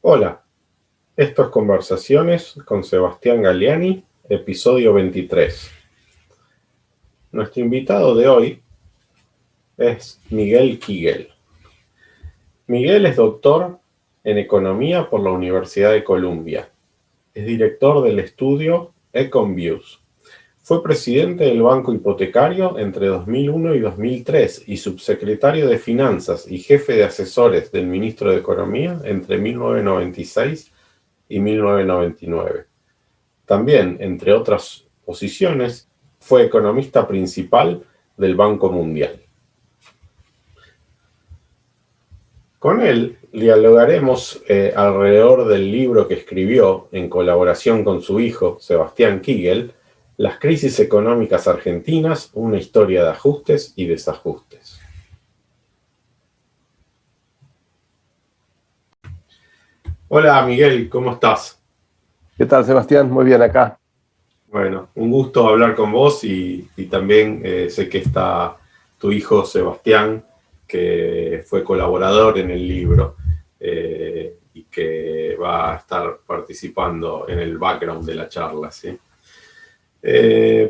Hola, esto es Conversaciones con Sebastián Galiani, episodio 23. Nuestro invitado de hoy es Miguel Kigel. Miguel es doctor en Economía por la Universidad de Columbia. Es director del estudio EconViews. Fue presidente del Banco Hipotecario entre 2001 y 2003 y subsecretario de Finanzas y jefe de asesores del ministro de Economía entre 1996 y 1999. También, entre otras posiciones, fue economista principal del Banco Mundial. Con él dialogaremos alrededor del libro que escribió en colaboración con su hijo, Sebastián Kigel, Las crisis económicas argentinas, una historia de ajustes y desajustes. Hola Miguel, ¿cómo estás? ¿Qué tal, Sebastián? Muy bien acá. Bueno, un gusto hablar con vos y también sé que está tu hijo Sebastián, que fue colaborador en el libro y que va a estar participando en el background de la charla, ¿sí?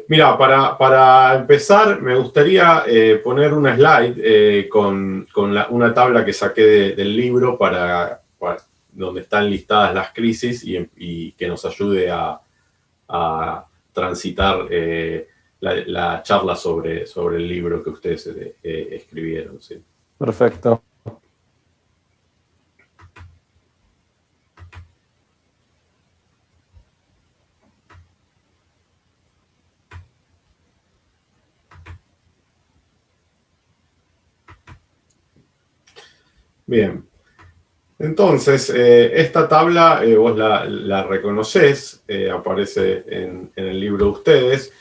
Mira, para empezar me gustaría poner una slide con una tabla que saqué del libro para donde están listadas las crisis y que nos ayude a transitar la charla sobre el libro que ustedes escribieron. ¿Sí? Perfecto. Bien. Entonces, esta tabla vos la reconocés, aparece en el libro de ustedes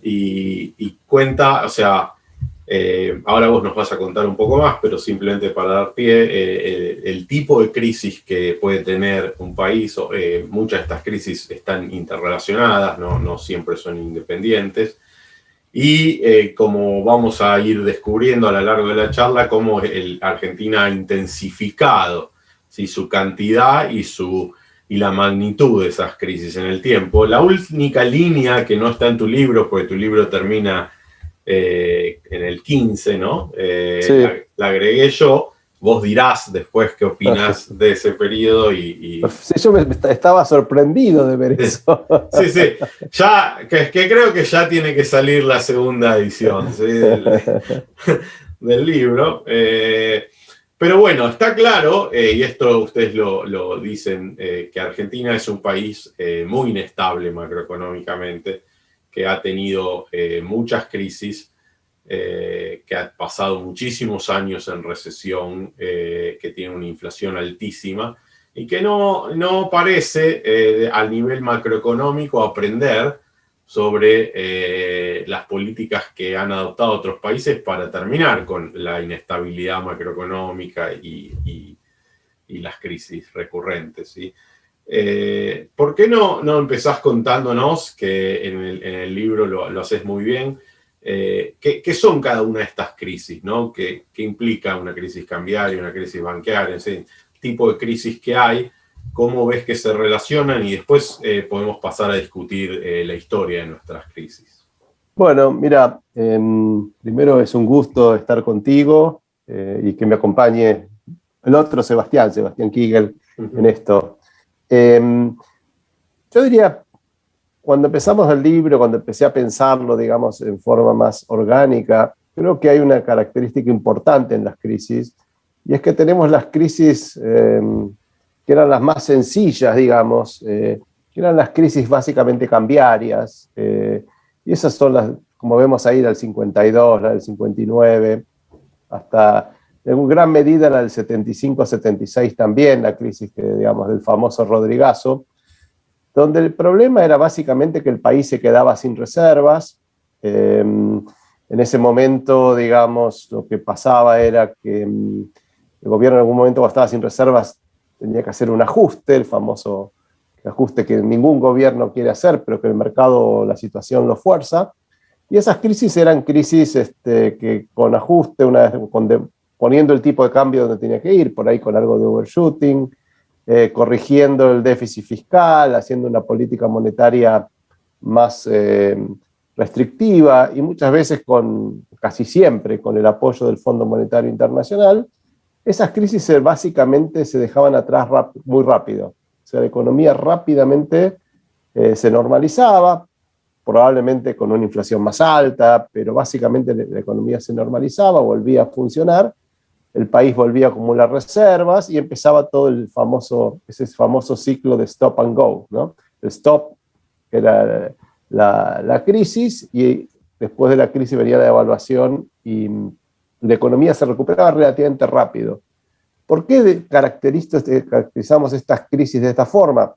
y cuenta, o sea, ahora vos nos vas a contar un poco más, pero simplemente para dar pie, el tipo de crisis que puede tener un país, muchas de estas crisis están interrelacionadas, no siempre son independientes, y como vamos a ir descubriendo a lo largo de la charla, cómo Argentina ha intensificado, ¿sí?, su cantidad y la magnitud de esas crisis en el tiempo. La única línea que no está en tu libro, porque tu libro termina en el 15, ¿no? Sí. La agregué yo. Vos dirás después qué opinás de ese periodo Sí, yo estaba sorprendido de ver eso. Sí, sí. Ya, que creo que ya tiene que salir la segunda edición, ¿sí?, del libro. Pero bueno, está claro, y esto ustedes lo dicen, que Argentina es un país muy inestable macroeconómicamente, que ha tenido muchas crisis, que ha pasado muchísimos años en recesión, que tiene una inflación altísima y que no parece al nivel macroeconómico aprender sobre las políticas que han adoptado otros países para terminar con la inestabilidad macroeconómica y las crisis recurrentes, ¿sí? ¿Por qué no empezás contándonos, que en el libro lo haces muy bien, qué son cada una de estas crisis, ¿no? ¿Qué implica una crisis cambiaria, una crisis bancaria, el tipo de crisis que hay, cómo ves que se relacionan, y después podemos pasar a discutir la historia de nuestras crisis? Bueno, mira, primero es un gusto estar contigo y que me acompañe el otro Sebastián Kigel, en esto. Yo diría, cuando empezamos el libro, cuando empecé a pensarlo, digamos, en forma más orgánica, creo que hay una característica importante en las crisis, y es que tenemos las crisis que eran las más sencillas, digamos, que eran las crisis básicamente cambiarias, y esas son las, como vemos ahí, la del 52, la del 59, hasta en gran medida la del 75-76 también, la crisis que, digamos, del famoso Rodrigazo, donde el problema era básicamente que el país se quedaba sin reservas. En ese momento, digamos, lo que pasaba era que el gobierno en algún momento, cuando estaba sin reservas, tenía que hacer un ajuste, el famoso ajuste que ningún gobierno quiere hacer, pero que el mercado, la situación lo fuerza. Y esas crisis eran crisis que con ajuste, poniendo el tipo de cambio donde tenía que ir, por ahí con algo de overshooting, corrigiendo el déficit fiscal, haciendo una política monetaria más restrictiva y muchas veces casi siempre con el apoyo del Fondo Monetario Internacional, esas crisis básicamente se dejaban atrás muy rápido. O sea, la economía rápidamente se normalizaba, probablemente con una inflación más alta, pero básicamente la economía se normalizaba, volvía a funcionar, el país volvía a acumular reservas y empezaba todo ese famoso ciclo de stop and go, ¿no? El stop, que era la crisis, y después de la crisis venía la devaluación y la economía se recuperaba relativamente rápido. ¿Por qué caracterizamos estas crisis de esta forma?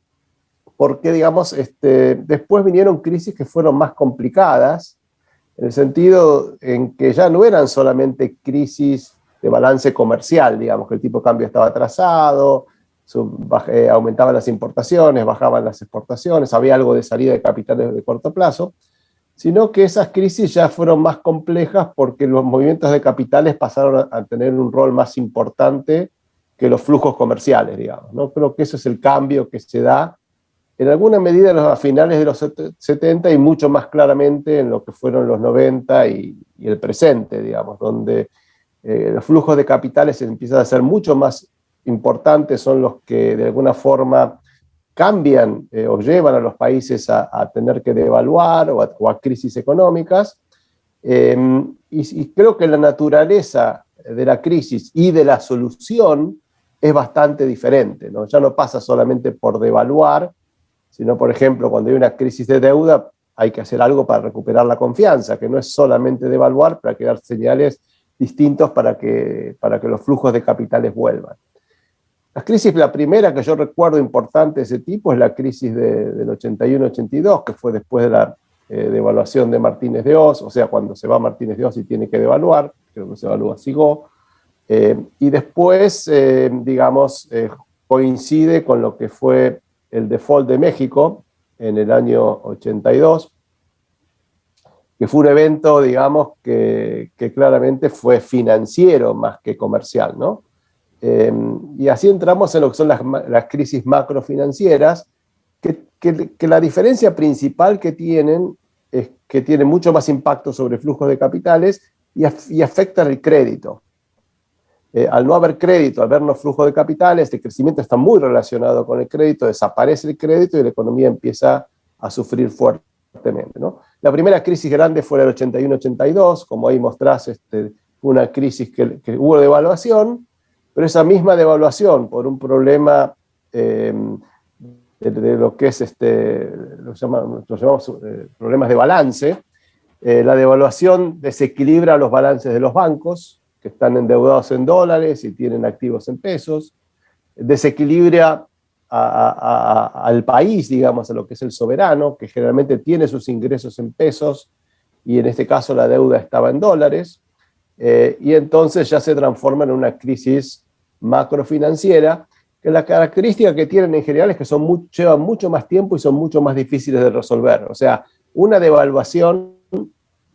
Porque, digamos, después vinieron crisis que fueron más complicadas, en el sentido en que ya no eran solamente crisis de balance comercial, digamos, que el tipo de cambio estaba atrasado, aumentaban las importaciones, bajaban las exportaciones, había algo de salida de capitales de corto plazo, sino que esas crisis ya fueron más complejas porque los movimientos de capitales pasaron a tener un rol más importante que los flujos comerciales, digamos, ¿no? Creo que eso es el cambio que se da en alguna medida a finales de los 70 y mucho más claramente en lo que fueron los 90 y el presente, digamos, donde los flujos de capitales empiezan a ser mucho más importantes, son los que de alguna forma cambian o llevan a los países a tener que devaluar o a crisis económicas. Y creo que la naturaleza de la crisis y de la solución es bastante diferente, ¿no? Ya no pasa solamente por devaluar, sino, por ejemplo, cuando hay una crisis de deuda, hay que hacer algo para recuperar la confianza, que no es solamente devaluar, pero hay que dar señales distintos para que los flujos de capitales vuelvan. Las crisis, la primera que yo recuerdo importante de ese tipo es la crisis del 81-82, que fue después de la devaluación de Martínez de Oz, o sea, cuando se va Martínez de Oz y tiene que devaluar, creo que se evalúa Sigó, y después, digamos, coincide con lo que fue el default de México en el año 82, que fue un evento, digamos, que claramente fue financiero más que comercial, ¿no? Y así entramos en lo que son las crisis macrofinancieras, que la diferencia principal que tienen es que tienen mucho más impacto sobre flujos de capitales y afectan el crédito. Al no haber crédito, al vernos flujos de capitales, el crecimiento está muy relacionado con el crédito, desaparece el crédito y la economía empieza a sufrir fuertemente, ¿no? La primera crisis grande fue el 81-82, como ahí mostrás, una crisis que hubo devaluación, pero esa misma devaluación por un problema de lo que es, lo llamamos problemas de balance, la devaluación desequilibra los balances de los bancos, que están endeudados en dólares y tienen activos en pesos, desequilibra al país, digamos, a lo que es el soberano, que generalmente tiene sus ingresos en pesos, y en este caso la deuda estaba en dólares, y entonces ya se transforma en una crisis macrofinanciera, que la característica que tienen en general es que llevan mucho más tiempo y son mucho más difíciles de resolver. O sea, una devaluación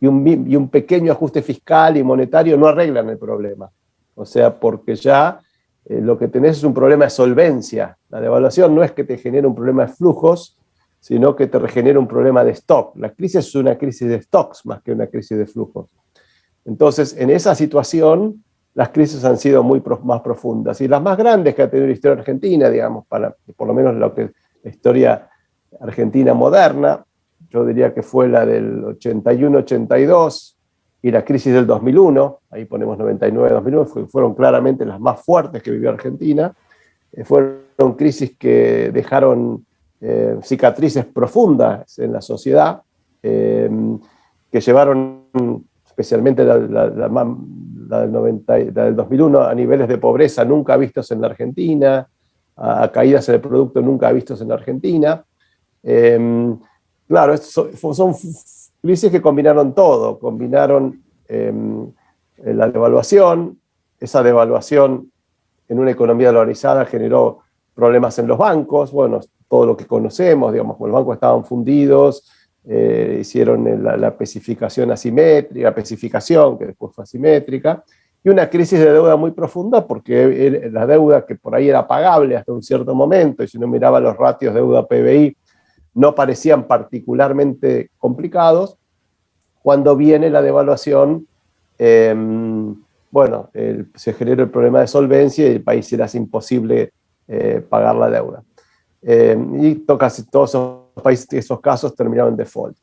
y un pequeño ajuste fiscal y monetario no arreglan el problema. O sea, porque ya lo que tenés es un problema de solvencia. La devaluación no es que te genere un problema de flujos, sino que te genera un problema de stock. La crisis es una crisis de stocks más que una crisis de flujos. Entonces, en esa situación, las crisis han sido más profundas. Y las más grandes que ha tenido la historia argentina, digamos, por lo menos lo que la historia argentina moderna, yo diría que fue la del 81-82 y la crisis del 2001, ahí ponemos 99-2001, fueron claramente las más fuertes que vivió Argentina. Fueron crisis que dejaron cicatrices profundas en la sociedad, que llevaron especialmente la del 2001 a niveles de pobreza nunca vistos en la Argentina, a caídas en el producto nunca vistos en la Argentina. Claro, son crisis que combinaron todo, combinaron la devaluación, esa devaluación en una economía dolarizada generó problemas en los bancos, bueno, todo lo que conocemos, digamos, los bancos estaban fundidos, hicieron la especificación asimétrica, que después fue asimétrica, y una crisis de deuda muy profunda porque la deuda que por ahí era pagable hasta un cierto momento, y si uno miraba los ratios deuda-PBI, no parecían particularmente complicados. Cuando viene la devaluación, bueno, se generó el problema de solvencia y el país era imposible pagar la deuda. Y casi todos esos países, esos casos terminaron en default.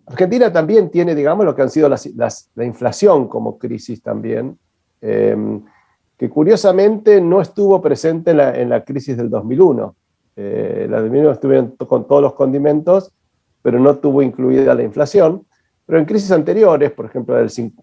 Argentina también tiene, digamos, lo que han sido la inflación como crisis también, que curiosamente no estuvo presente en la crisis del 2001. La del 2001 estuvieron con todos los condimentos, pero no tuvo incluida la inflación. Pero en crisis anteriores, por ejemplo,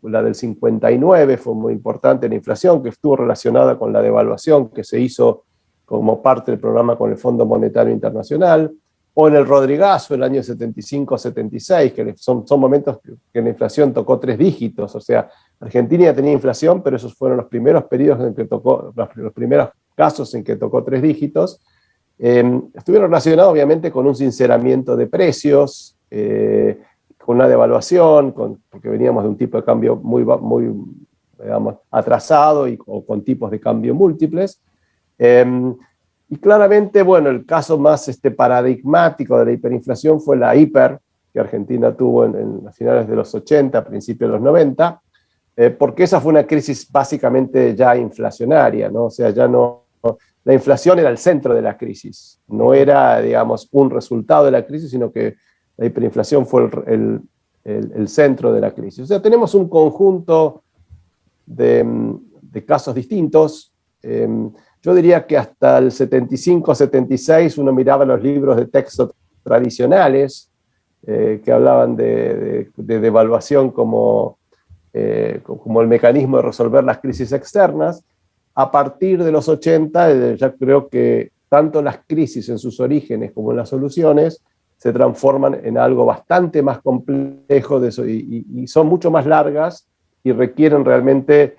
la del 59 fue muy importante la inflación, que estuvo relacionada con la devaluación que se hizo como parte del programa con el Fondo Monetario Internacional, o en el Rodrigazo, el año 75-76, que son momentos que la inflación tocó 3 dígitos, o sea, Argentina ya tenía inflación, pero esos fueron los primeros periodos en que tocó, los primeros casos en que tocó 3 dígitos. Estuvieron relacionados obviamente con un sinceramiento de precios, con una devaluación, porque veníamos de un tipo de cambio muy digamos, atrasado o con tipos de cambio múltiples. Y claramente, bueno, el caso más paradigmático de la hiperinflación fue la hiper que Argentina tuvo en finales de los 80, principios de los 90, porque esa fue una crisis básicamente ya inflacionaria, ¿no? O sea, ya no, la inflación era el centro de la crisis, no era, digamos, un resultado de la crisis, sino que la hiperinflación fue el centro de la crisis. O sea, tenemos un conjunto de casos distintos. Yo diría que hasta el 75-76 uno miraba los libros de texto tradicionales que hablaban de devaluación como el mecanismo de resolver las crisis externas. A partir de los 80 ya creo que tanto las crisis en sus orígenes como en las soluciones se transforman en algo bastante más complejo de eso, y son mucho más largas y requieren realmente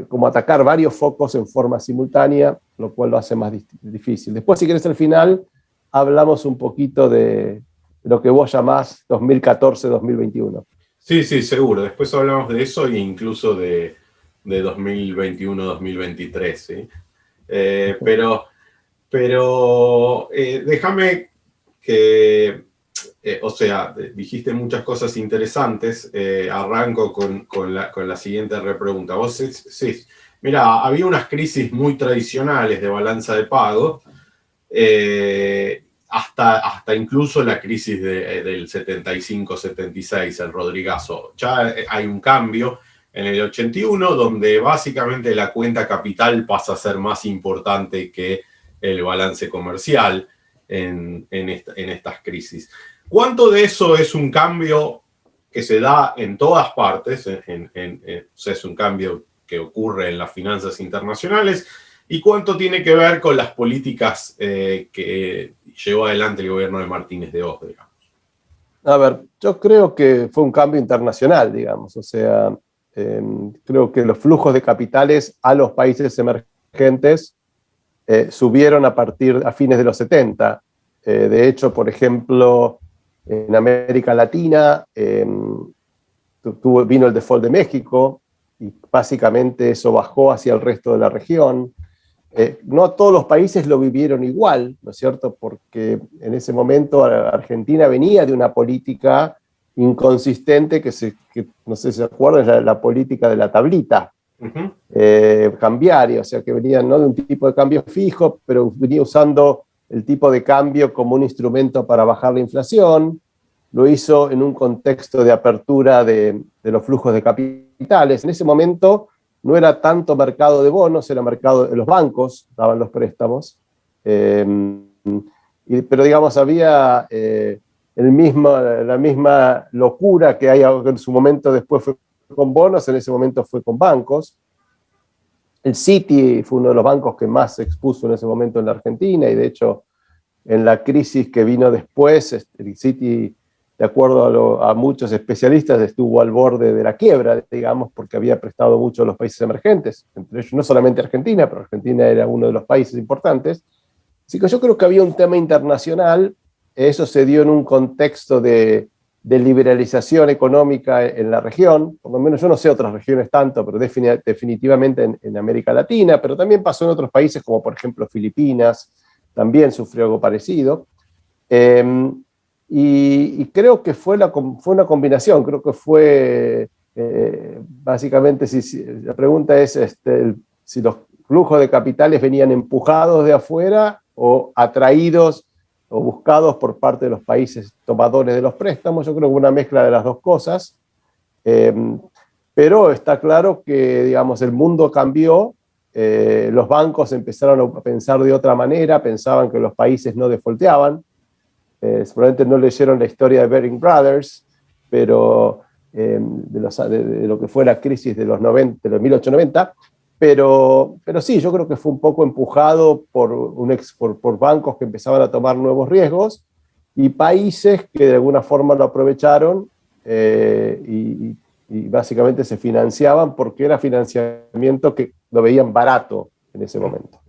como atacar varios focos en forma simultánea, lo cual lo hace más difícil. Después, si quieres, al final, hablamos un poquito de lo que vos llamás 2014-2021. Sí, sí, seguro. Después hablamos de eso e incluso de 2021-2023, ¿sí? Pero déjame que, o sea, dijiste muchas cosas interesantes. Arranco con la siguiente repregunta. Vos sí, mira, había unas crisis muy tradicionales de balanza de pago, hasta incluso la crisis del 75-76, el Rodrigazo. Ya hay un cambio en el 81, donde básicamente la cuenta capital pasa a ser más importante que el balance comercial en estas crisis. ¿Cuánto de eso es un cambio que se da en todas partes? O sea, es un cambio que ocurre en las finanzas internacionales. ¿Y cuánto tiene que ver con las políticas que llevó adelante el gobierno de Martínez de Oz, digamos? A ver, yo creo que fue un cambio internacional, digamos. O sea, creo que los flujos de capitales a los países emergentes subieron a fines de los 70. De hecho, por ejemplo, en América Latina vino el default de México y básicamente eso bajó hacia el resto de la región. No todos los países lo vivieron igual, ¿no es cierto? Porque en ese momento Argentina venía de una política inconsistente que no sé si se acuerdan, la política de la tablita. Cambiaria, o sea que venía no de un tipo de cambio fijo, pero venía usando el tipo de cambio como un instrumento para bajar la inflación. Lo hizo en un contexto de apertura de los flujos de capitales. En ese momento no era tanto mercado de bonos, era mercado de los bancos, daban los préstamos. Pero digamos, había la misma locura que hay en su momento después fue con bonos, en ese momento fue con bancos. El Citi fue uno de los bancos que más se expuso en ese momento en la Argentina, y de hecho en la crisis que vino después, el Citi, de acuerdo a muchos especialistas, estuvo al borde de la quiebra, digamos, porque había prestado mucho a los países emergentes, entre ellos no solamente Argentina, pero Argentina era uno de los países importantes. Así que yo creo que había un tema internacional. Eso se dio en un contexto de de liberalización económica en la región, por lo menos yo no sé otras regiones tanto, pero definitivamente en América Latina, pero también pasó en otros países como por ejemplo Filipinas, también sufrió algo parecido. Y creo que fue una combinación, creo que fue básicamente, si la pregunta es si los flujos de capitales venían empujados de afuera o atraídos o buscados por parte de los países tomadores de los préstamos. Yo creo que una mezcla de las dos cosas, pero está claro que, digamos, el mundo cambió, los bancos empezaron a pensar de otra manera, pensaban que los países no defaulteaban, seguramente no leyeron la historia de Baring Brothers, pero de lo que fue la crisis de los 1890, pero sí, yo creo que fue un poco empujado por bancos que empezaban a tomar nuevos riesgos y países que de alguna forma lo aprovecharon y básicamente se financiaban porque era financiamiento que lo veían barato en ese momento.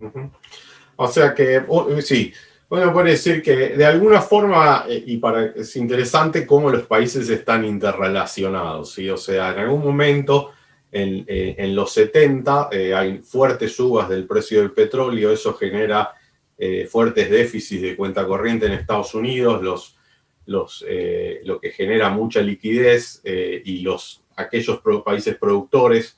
O sea que, sí, bueno, puede decir que de alguna forma, es interesante cómo los países están interrelacionados, ¿sí? O sea, en algún momento, en los 70, hay fuertes subas del precio del petróleo, eso genera fuertes déficits de cuenta corriente en Estados Unidos, lo que genera mucha liquidez y aquellos países productores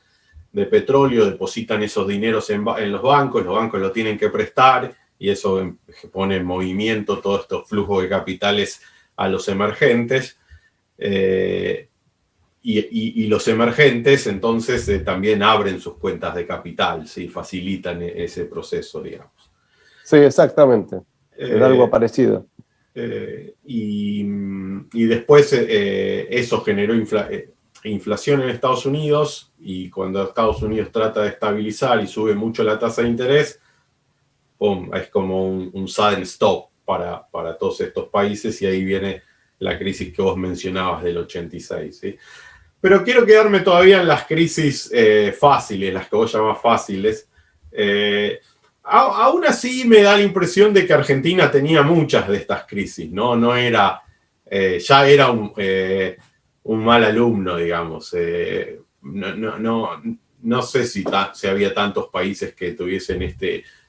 de petróleo depositan esos dineros en los bancos lo tienen que prestar y eso pone en movimiento todos estos flujos de capitales a los emergentes. Y los emergentes entonces también abren sus cuentas de capital, ¿sí? Facilitan ese proceso, digamos. Sí, exactamente. Es algo parecido. Y después eso generó inflación en Estados Unidos, y cuando Estados Unidos trata de estabilizar y sube mucho la tasa de interés, ¡pum!, es como un sudden stop para todos estos países, y ahí viene la crisis que vos mencionabas del 86, ¿sí? Pero quiero quedarme todavía en las crisis fáciles, las que vos llamás fáciles. Aún así me da la impresión de que Argentina tenía muchas de estas crisis, ¿no? No era, ya era un mal alumno, digamos. No sé si había tantos países que tuviesen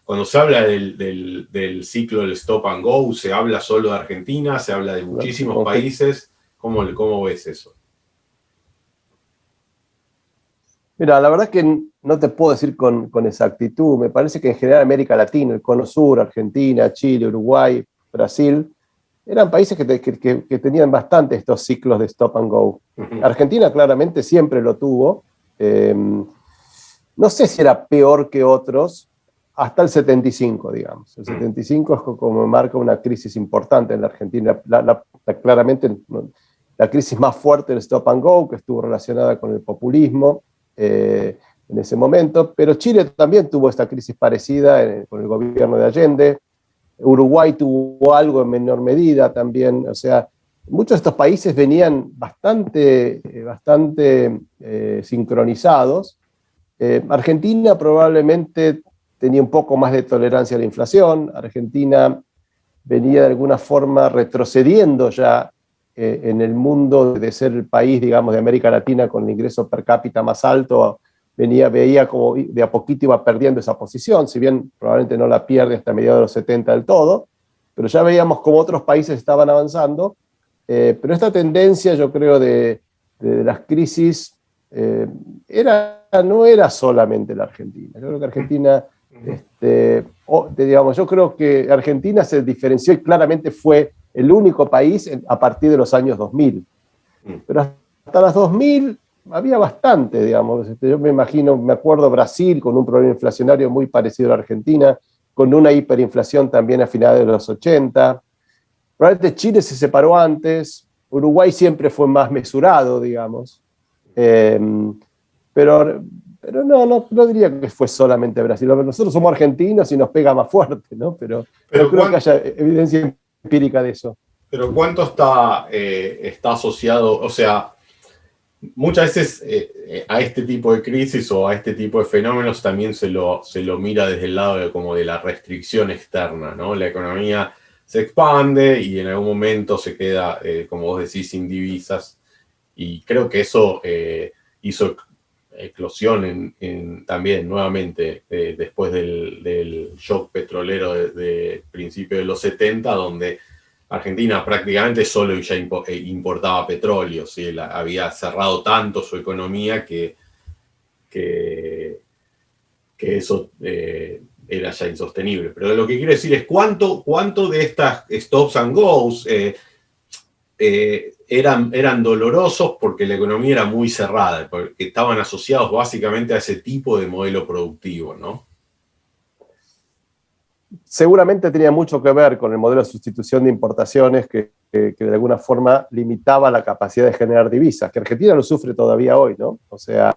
Cuando se habla del ciclo del stop and go, ¿se habla solo de Argentina? ¿Se habla de muchísimos países? ¿Cómo ves eso? Mira, la verdad que no te puedo decir con exactitud. Me parece que en general América Latina, el Cono Sur, Argentina, Chile, Uruguay, Brasil, eran países que tenían bastante estos ciclos de stop and go. Argentina claramente siempre lo tuvo. No sé si era peor que otros, hasta el 75, digamos. El 75 es como marca una crisis importante en la Argentina. Claramente la crisis más fuerte del stop and go, que estuvo relacionada con el populismo en ese momento, pero Chile también tuvo esta crisis parecida con el gobierno de Allende. Uruguay tuvo algo en menor medida también. O sea, muchos de estos países venían bastante sincronizados. Argentina probablemente tenía un poco más de tolerancia a la inflación. Argentina venía de alguna forma retrocediendo ya en el mundo de ser el país, digamos, de América Latina con el ingreso per cápita más alto. Veía como de a poquito iba perdiendo esa posición, si bien probablemente no la pierde hasta mediados de los 70 del todo, pero ya veíamos como otros países estaban avanzando. Pero esta tendencia, yo creo, de las crisis no era solamente la Argentina. Yo creo que Argentina, digamos, yo creo que Argentina se diferenció y claramente fue el único país a partir de los años 2000. Pero hasta los 2000 había bastante, digamos. Yo me acuerdo Brasil con un problema inflacionario muy parecido a la Argentina, con una hiperinflación también a finales de los 80. Probablemente Chile se separó antes, Uruguay siempre fue más mesurado, digamos. Pero no diría que fue solamente Brasil. Nosotros somos argentinos y nos pega más fuerte, ¿no? Pero creo que haya evidencia empírica de eso. Pero ¿cuánto está asociado? O sea, muchas veces a este tipo de crisis o a este tipo de fenómenos también se lo mira desde el lado como de la restricción externa, ¿no? La economía se expande y en algún momento se queda, como vos decís, sin divisas. Y creo que eso hizo eclosión también nuevamente después del shock petrolero de principios de los 70, donde Argentina prácticamente solo ya importaba petróleo, ¿sí? Había cerrado tanto su economía que eso era ya insostenible. Pero lo que quiero decir es cuánto de estas stops and goes eran dolorosos porque la economía era muy cerrada, porque estaban asociados básicamente a ese tipo de modelo productivo, ¿no? Seguramente tenía mucho que ver con el modelo de sustitución de importaciones que de alguna forma limitaba la capacidad de generar divisas, que Argentina lo sufre todavía hoy, ¿no? O sea,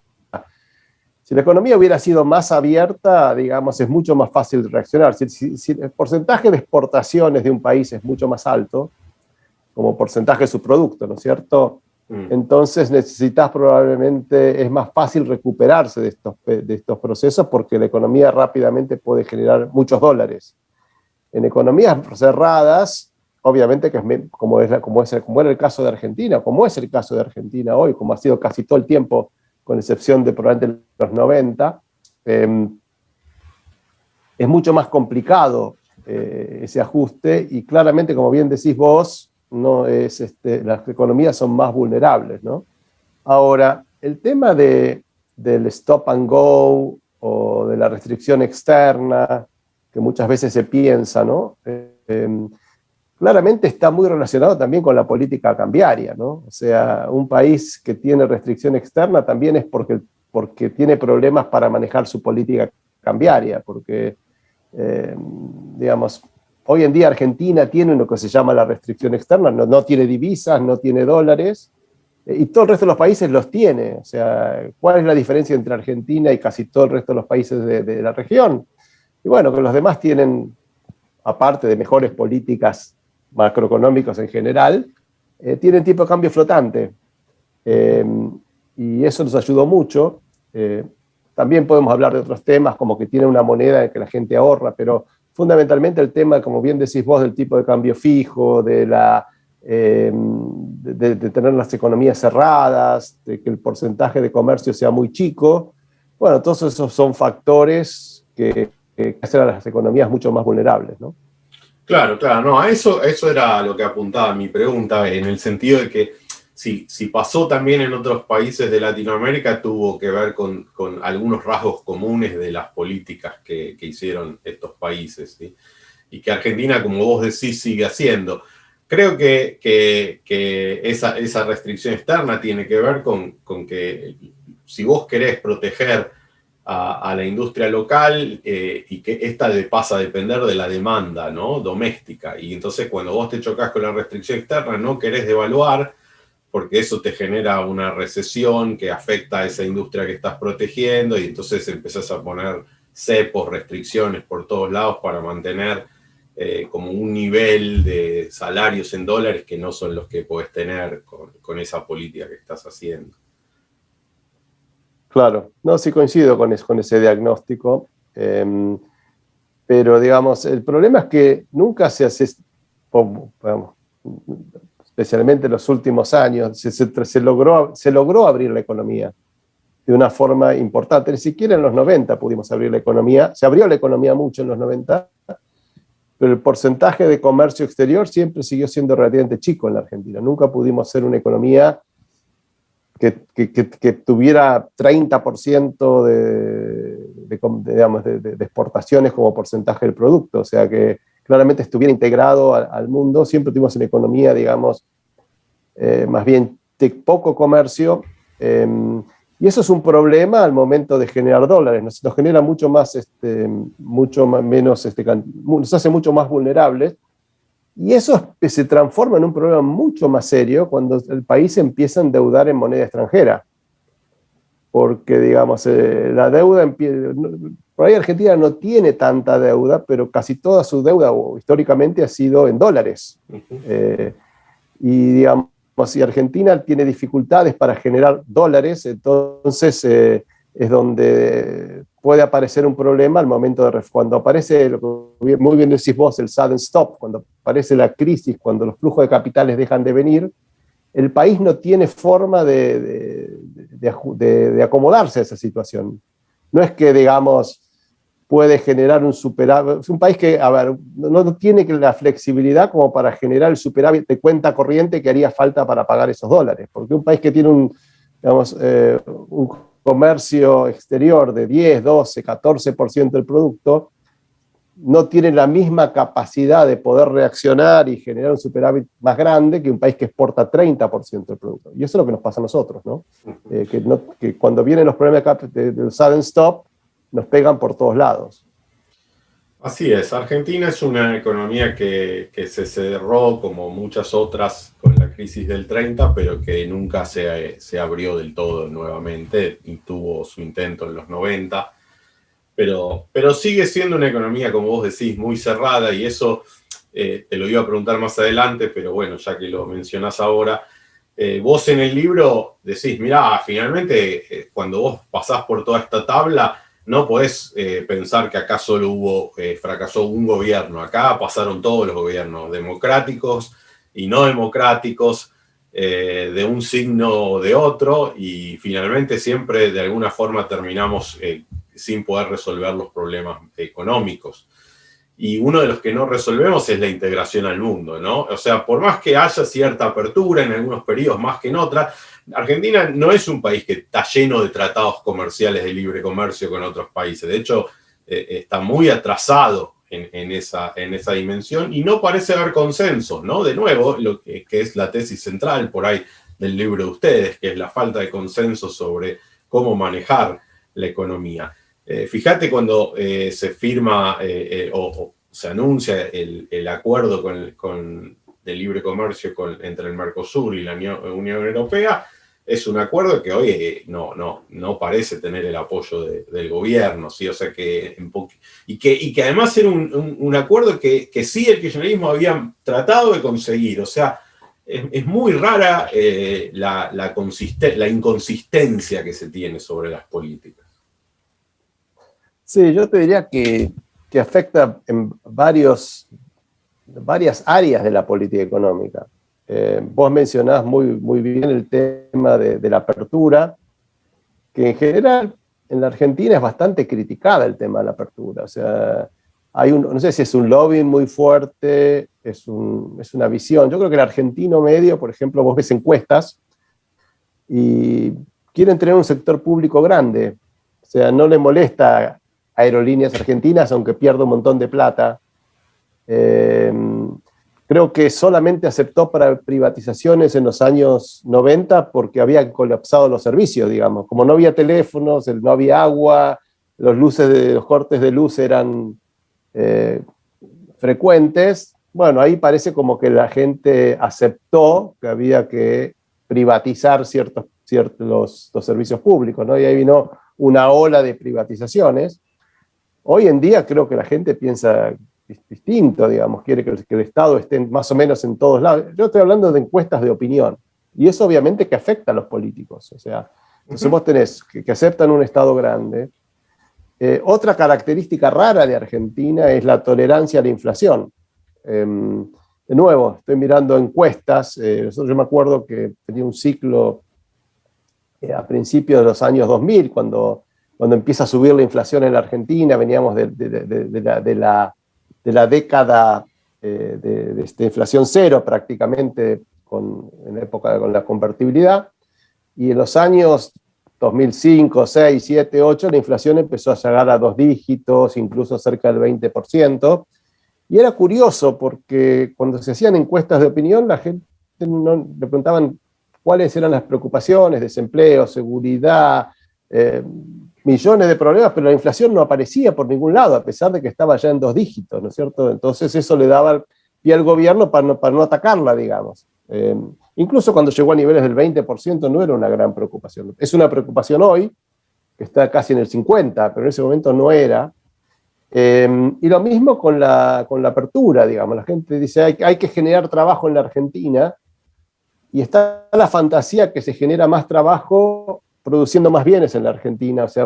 si la economía hubiera sido más abierta, digamos, es mucho más fácil reaccionar. Si el porcentaje de exportaciones de un país es mucho más alto, como porcentaje de su producto, ¿no es cierto? Entonces necesitas probablemente, es más fácil recuperarse de estos procesos porque la economía rápidamente puede generar muchos dólares. En economías cerradas, obviamente que como era el caso de Argentina, como es el caso de Argentina hoy, como ha sido casi todo el tiempo, con excepción de probablemente los 90, es mucho más complicado ese ajuste y claramente, como bien decís vos, no es, las economías son más vulnerables, ¿no? Ahora, el tema del stop and go o de la restricción externa, que muchas veces se piensa, ¿no? Claramente está muy relacionado también con la política cambiaria, ¿no? O sea, un país que tiene restricción externa también es porque tiene problemas para manejar su política cambiaria, porque, digamos, hoy en día Argentina tiene lo que se llama la restricción externa, no tiene divisas, no tiene dólares, y todo el resto de los países los tiene. O sea, ¿cuál es la diferencia entre Argentina y casi todo el resto de los países de la región? Y bueno, que los demás tienen, aparte de mejores políticas macroeconómicas en general, tienen tipo de cambio flotante. Y eso nos ayudó mucho. También podemos hablar de otros temas, como que tiene una moneda en que la gente ahorra, pero fundamentalmente el tema, como bien decís vos, del tipo de cambio fijo, de tener las economías cerradas, de que el porcentaje de comercio sea muy chico. Bueno, todos esos son factores que hacen a las economías mucho más vulnerables, ¿no? Claro, no, eso era lo que apuntaba mi pregunta, en el sentido de que si pasó también en otros países de Latinoamérica, tuvo que ver con algunos rasgos comunes de las políticas que hicieron estos países, ¿sí? Y que Argentina, como vos decís, sigue haciendo. Creo que esa restricción externa tiene que ver con que si vos querés proteger a la industria local y que esta pasa a depender de la demanda, ¿no? Doméstica. Y entonces cuando vos te chocas con la restricción externa no querés devaluar porque eso te genera una recesión que afecta a esa industria que estás protegiendo y entonces empezás a poner cepos, restricciones por todos lados para mantener como un nivel de salarios en dólares que no son los que podés tener con esa política que estás haciendo. Claro, no, sí coincido con ese diagnóstico, pero digamos, el problema es que nunca se hace, digamos, especialmente en los últimos años, se logró abrir la economía de una forma importante. Ni siquiera en los 90 pudimos abrir la economía, se abrió la economía mucho en los 90, pero el porcentaje de comercio exterior siempre siguió siendo relativamente chico en la Argentina. Nunca pudimos ser una economía que tuviera 30% de exportaciones como porcentaje del producto, o sea, que claramente estuviera integrado al mundo. Siempre tuvimos una economía, digamos, más bien de poco comercio, y eso es un problema al momento de generar dólares. Nos genera nos hace mucho más vulnerables. Y eso se transforma en un problema mucho más serio cuando el país se empieza a endeudar en moneda extranjera. Porque, digamos, la deuda, por ahí Argentina no tiene tanta deuda, pero casi toda su deuda históricamente ha sido en dólares. Y, digamos, si Argentina tiene dificultades para generar dólares, entonces es donde puede aparecer un problema al momento de cuando aparece, lo que muy bien decís vos, el sudden stop, cuando aparece la crisis, cuando los flujos de capitales dejan de venir, el país no tiene forma de acomodarse a esa situación. No es que, digamos, puede generar un superávit. Es un país que, a ver, no tiene la flexibilidad como para generar el superávit de cuenta corriente que haría falta para pagar esos dólares. Porque un país que tiene un comercio exterior de 10, 12, 14% del producto, no tiene la misma capacidad de poder reaccionar y generar un superávit más grande que un país que exporta 30% del producto. Y eso es lo que nos pasa a nosotros, ¿no? Que cuando vienen los problemas del sudden stop, nos pegan por todos lados. Así es, Argentina es una economía que se cerró como muchas otras con la crisis del 30, pero que nunca se abrió del todo nuevamente y tuvo su intento en los 90. Pero sigue siendo una economía, como vos decís, muy cerrada, y eso te lo iba a preguntar más adelante, pero bueno, ya que lo mencionás ahora, vos en el libro decís, mirá, finalmente cuando vos pasás por toda esta tabla, no podés pensar que acá solo fracasó un gobierno, acá pasaron todos los gobiernos, democráticos y no democráticos, de un signo o de otro, y finalmente siempre de alguna forma terminamos sin poder resolver los problemas económicos. Y uno de los que no resolvemos es la integración al mundo, ¿no? O sea, por más que haya cierta apertura en algunos periodos más que en otras, Argentina no es un país que está lleno de tratados comerciales de libre comercio con otros países. De hecho, está muy atrasado en esa dimensión y no parece haber consenso, ¿no? De nuevo, lo que es la tesis central por ahí del libro de ustedes, que es la falta de consenso sobre cómo manejar la economía. Fíjate cuando se firma o se anuncia el acuerdo de libre comercio entre el Mercosur y la Unión Europea, es un acuerdo que hoy no parece tener el apoyo del gobierno, ¿sí? O sea y que además era un acuerdo que sí el kirchnerismo había tratado de conseguir. O sea, es muy rara la inconsistencia que se tiene sobre las políticas. Sí, yo te diría que afecta en varias áreas de la política económica. Vos mencionás muy bien el tema de la apertura, que en general en la Argentina es bastante criticada el tema de la apertura. O sea, no sé si es un lobbying muy fuerte, es una visión. Yo creo que el argentino medio, por ejemplo, vos ves encuestas y quieren tener un sector público grande. O sea, no le molesta Aerolíneas Argentinas, aunque pierda un montón de plata. Creo que solamente aceptó para privatizaciones en los años 90 porque habían colapsado los servicios, digamos. Como no había teléfonos, no había agua, los cortes de luz eran frecuentes. Bueno, ahí parece como que la gente aceptó que había que privatizar los servicios públicos, ¿no? Y ahí vino una ola de privatizaciones. Hoy en día creo que la gente piensa distinto, digamos, quiere que el Estado esté más o menos en todos lados. Yo estoy hablando de encuestas de opinión, y eso obviamente que afecta a los políticos. O sea, entonces vos tenés que aceptan un Estado grande. Otra característica rara de Argentina es la tolerancia a la inflación. De nuevo, estoy mirando encuestas. Yo me acuerdo que tenía un ciclo a principios de los años 2000, cuando empieza a subir la inflación en la Argentina. Veníamos de la década de inflación cero prácticamente en la época con la convertibilidad, y en los años 2005, 6, 7, 8 la inflación empezó a llegar a 2 dígitos, incluso cerca del 20%, y era curioso porque cuando se hacían encuestas de opinión la gente le preguntaban cuáles eran las preocupaciones: desempleo, seguridad, millones de problemas, pero la inflación no aparecía por ningún lado, a pesar de que estaba ya en 2 dígitos, ¿no es cierto? Entonces eso le daba pie al gobierno para no atacarla, digamos. Incluso cuando llegó a niveles del 20% no era una gran preocupación. Es una preocupación hoy, que está casi en el 50%, pero en ese momento no era. Y lo mismo con la apertura, digamos. La gente dice hay que generar trabajo en la Argentina, y está la fantasía que se genera más trabajo produciendo más bienes en la Argentina, o sea,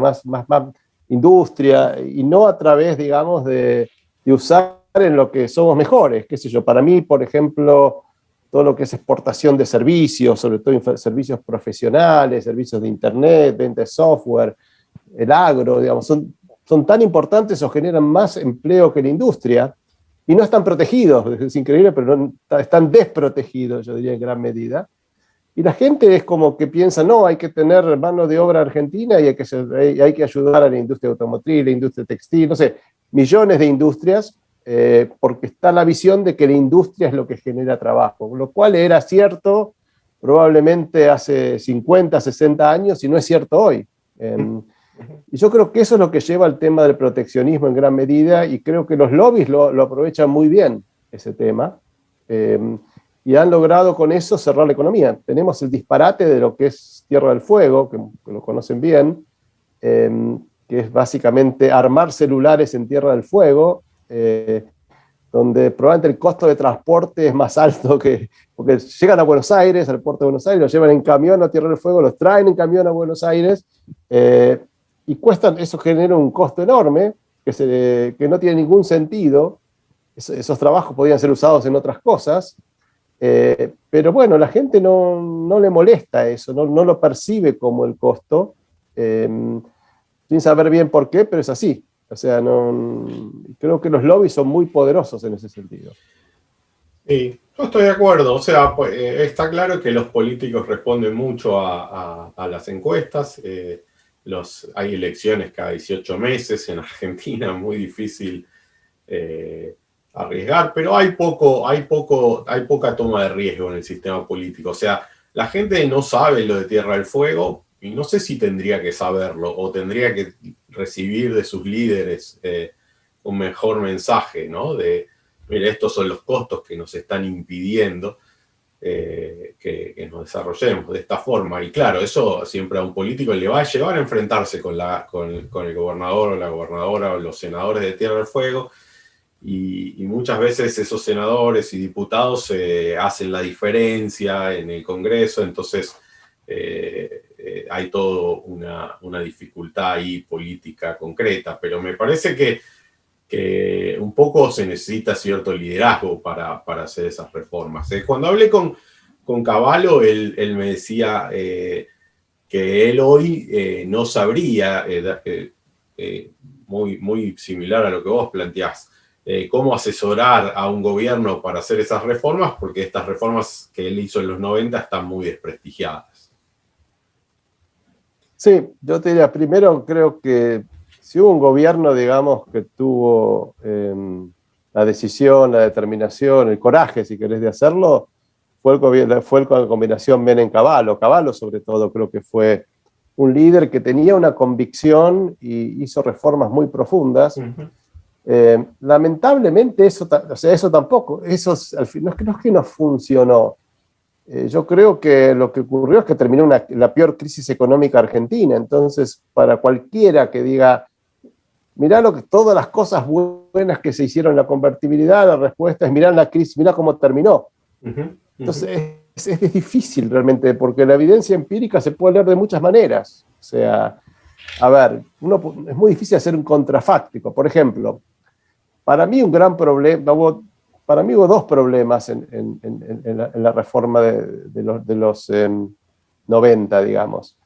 industria, y no a través, digamos, de usar en lo que somos mejores, qué sé yo. Para mí, por ejemplo, todo lo que es exportación de servicios, sobre todo servicios profesionales, servicios de internet, venta de software, el agro, digamos, son tan importantes o generan más empleo que la industria, y no están protegidos, es increíble, pero no, están desprotegidos, yo diría en gran medida. Y la gente es como que piensa, no, hay que tener mano de obra argentina y hay que ayudar a la industria automotriz, la industria textil, no sé, millones de industrias, porque está la visión de que la industria es lo que genera trabajo, lo cual era cierto probablemente hace 50, 60 años y no es cierto hoy. Y yo creo que eso es lo que lleva al tema del proteccionismo en gran medida, y creo que los lobbies lo aprovechan muy bien, ese tema. Y han logrado con eso cerrar la economía. Tenemos el disparate de lo que es Tierra del Fuego, que lo conocen bien, que es básicamente armar celulares en Tierra del Fuego, donde probablemente el costo de transporte es más alto porque llegan a Buenos Aires, al puerto de Buenos Aires, los llevan en camión a Tierra del Fuego, los traen en camión a Buenos Aires, y eso genera un costo enorme, que no tiene ningún sentido. Esos trabajos podrían ser usados en otras cosas, pero bueno, la gente no le molesta eso, no lo percibe como el costo, sin saber bien por qué, pero es así. O sea, creo que los lobbies son muy poderosos en ese sentido. Sí, yo estoy de acuerdo. O sea, pues, está claro que los políticos responden mucho a las encuestas. Hay elecciones cada 18 meses en Argentina, muy difícil arriesgar, pero hay poca toma de riesgo en el sistema político. O sea, la gente no sabe lo de Tierra del Fuego y no sé si tendría que saberlo o tendría que recibir de sus líderes un mejor mensaje, ¿no? Mira, estos son los costos que nos están impidiendo que nos desarrollemos de esta forma. Y claro, eso siempre a un político le va a llevar a enfrentarse con el gobernador o la gobernadora o los senadores de Tierra del Fuego. Y muchas veces esos senadores y diputados hacen la diferencia en el Congreso, entonces hay toda una dificultad ahí política concreta, pero me parece que un poco se necesita cierto liderazgo para hacer esas reformas. Cuando hablé con Cavallo, él me decía que él hoy no sabría, muy similar a lo que vos planteás, cómo asesorar a un gobierno para hacer esas reformas, porque estas reformas que él hizo en los 90 están muy desprestigiadas. Sí, yo te diría, primero creo que si hubo un gobierno, digamos, que tuvo la decisión, la determinación, el coraje, si querés, de hacerlo, fue la combinación Menem-Cavallo. Cavallo, sobre todo, creo que fue un líder que tenía una convicción y hizo reformas muy profundas. Lamentablemente eso tampoco, al fin, no es que no funcionó. Yo creo que lo que ocurrió es que terminó la peor crisis económica argentina. Entonces, para cualquiera que diga, mirá todas las cosas buenas que se hicieron en la convertibilidad, la respuesta es mirá la crisis, mirá cómo terminó. Entonces es difícil realmente, porque la evidencia empírica se puede leer de muchas maneras. O sea, a ver, es muy difícil hacer un contrafáctico. Por ejemplo, para mí un gran problema, para mí hubo dos problemas en la reforma de los 90, digamos.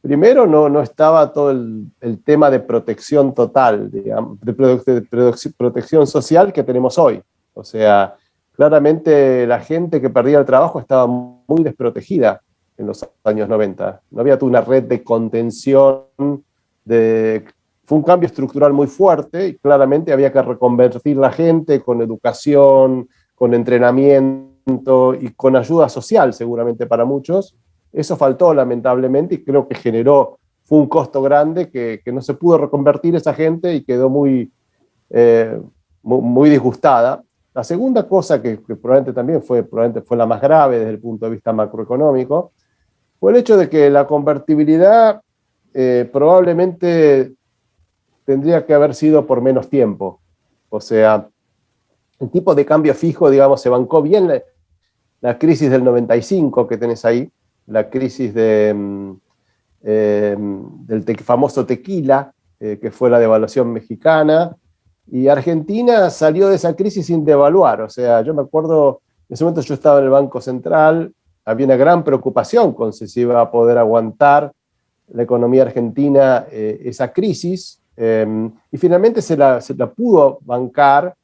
Primero, no estaba todo el tema de protección total, digamos, de protección social que tenemos hoy. O sea, claramente la gente que perdía el trabajo estaba muy desprotegida en los años 90. No había toda una red de contención, fue un cambio estructural muy fuerte y claramente había que reconvertir la gente con educación, con entrenamiento y con ayuda social seguramente para muchos. Eso faltó lamentablemente y creo que fue un costo grande que no se pudo reconvertir esa gente y quedó muy disgustada. La segunda cosa que probablemente también fue la más grave desde el punto de vista macroeconómico fue el hecho de que la convertibilidad probablemente tendría que haber sido por menos tiempo. O sea, el tipo de cambio fijo, digamos, se bancó bien la crisis del 95 que tenés ahí, la crisis del famoso tequila, que fue la devaluación mexicana, y Argentina salió de esa crisis sin devaluar. O sea, yo me acuerdo, en ese momento yo estaba en el Banco Central, había una gran preocupación con si se iba a poder aguantar la economía argentina esa crisis, y finalmente se la pudo bancar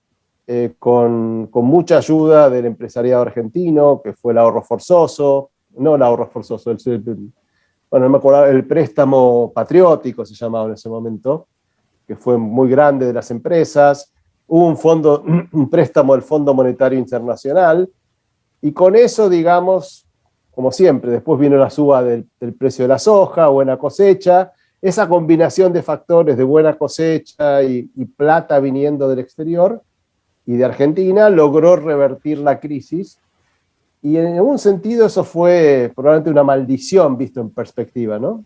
con mucha ayuda del empresariado argentino, que fue el ahorro forzoso, no el ahorro forzoso, bueno, no me acuerdo, el préstamo patriótico se llamaba en ese momento, que fue muy grande de las empresas. Hubo un préstamo del Fondo Monetario Internacional, y con eso, digamos, como siempre, después vino la suba del precio de la soja, buena cosecha, esa combinación de factores de buena cosecha y plata viniendo del exterior y de Argentina logró revertir la crisis, y en algún sentido eso fue probablemente una maldición visto en perspectiva, ¿no?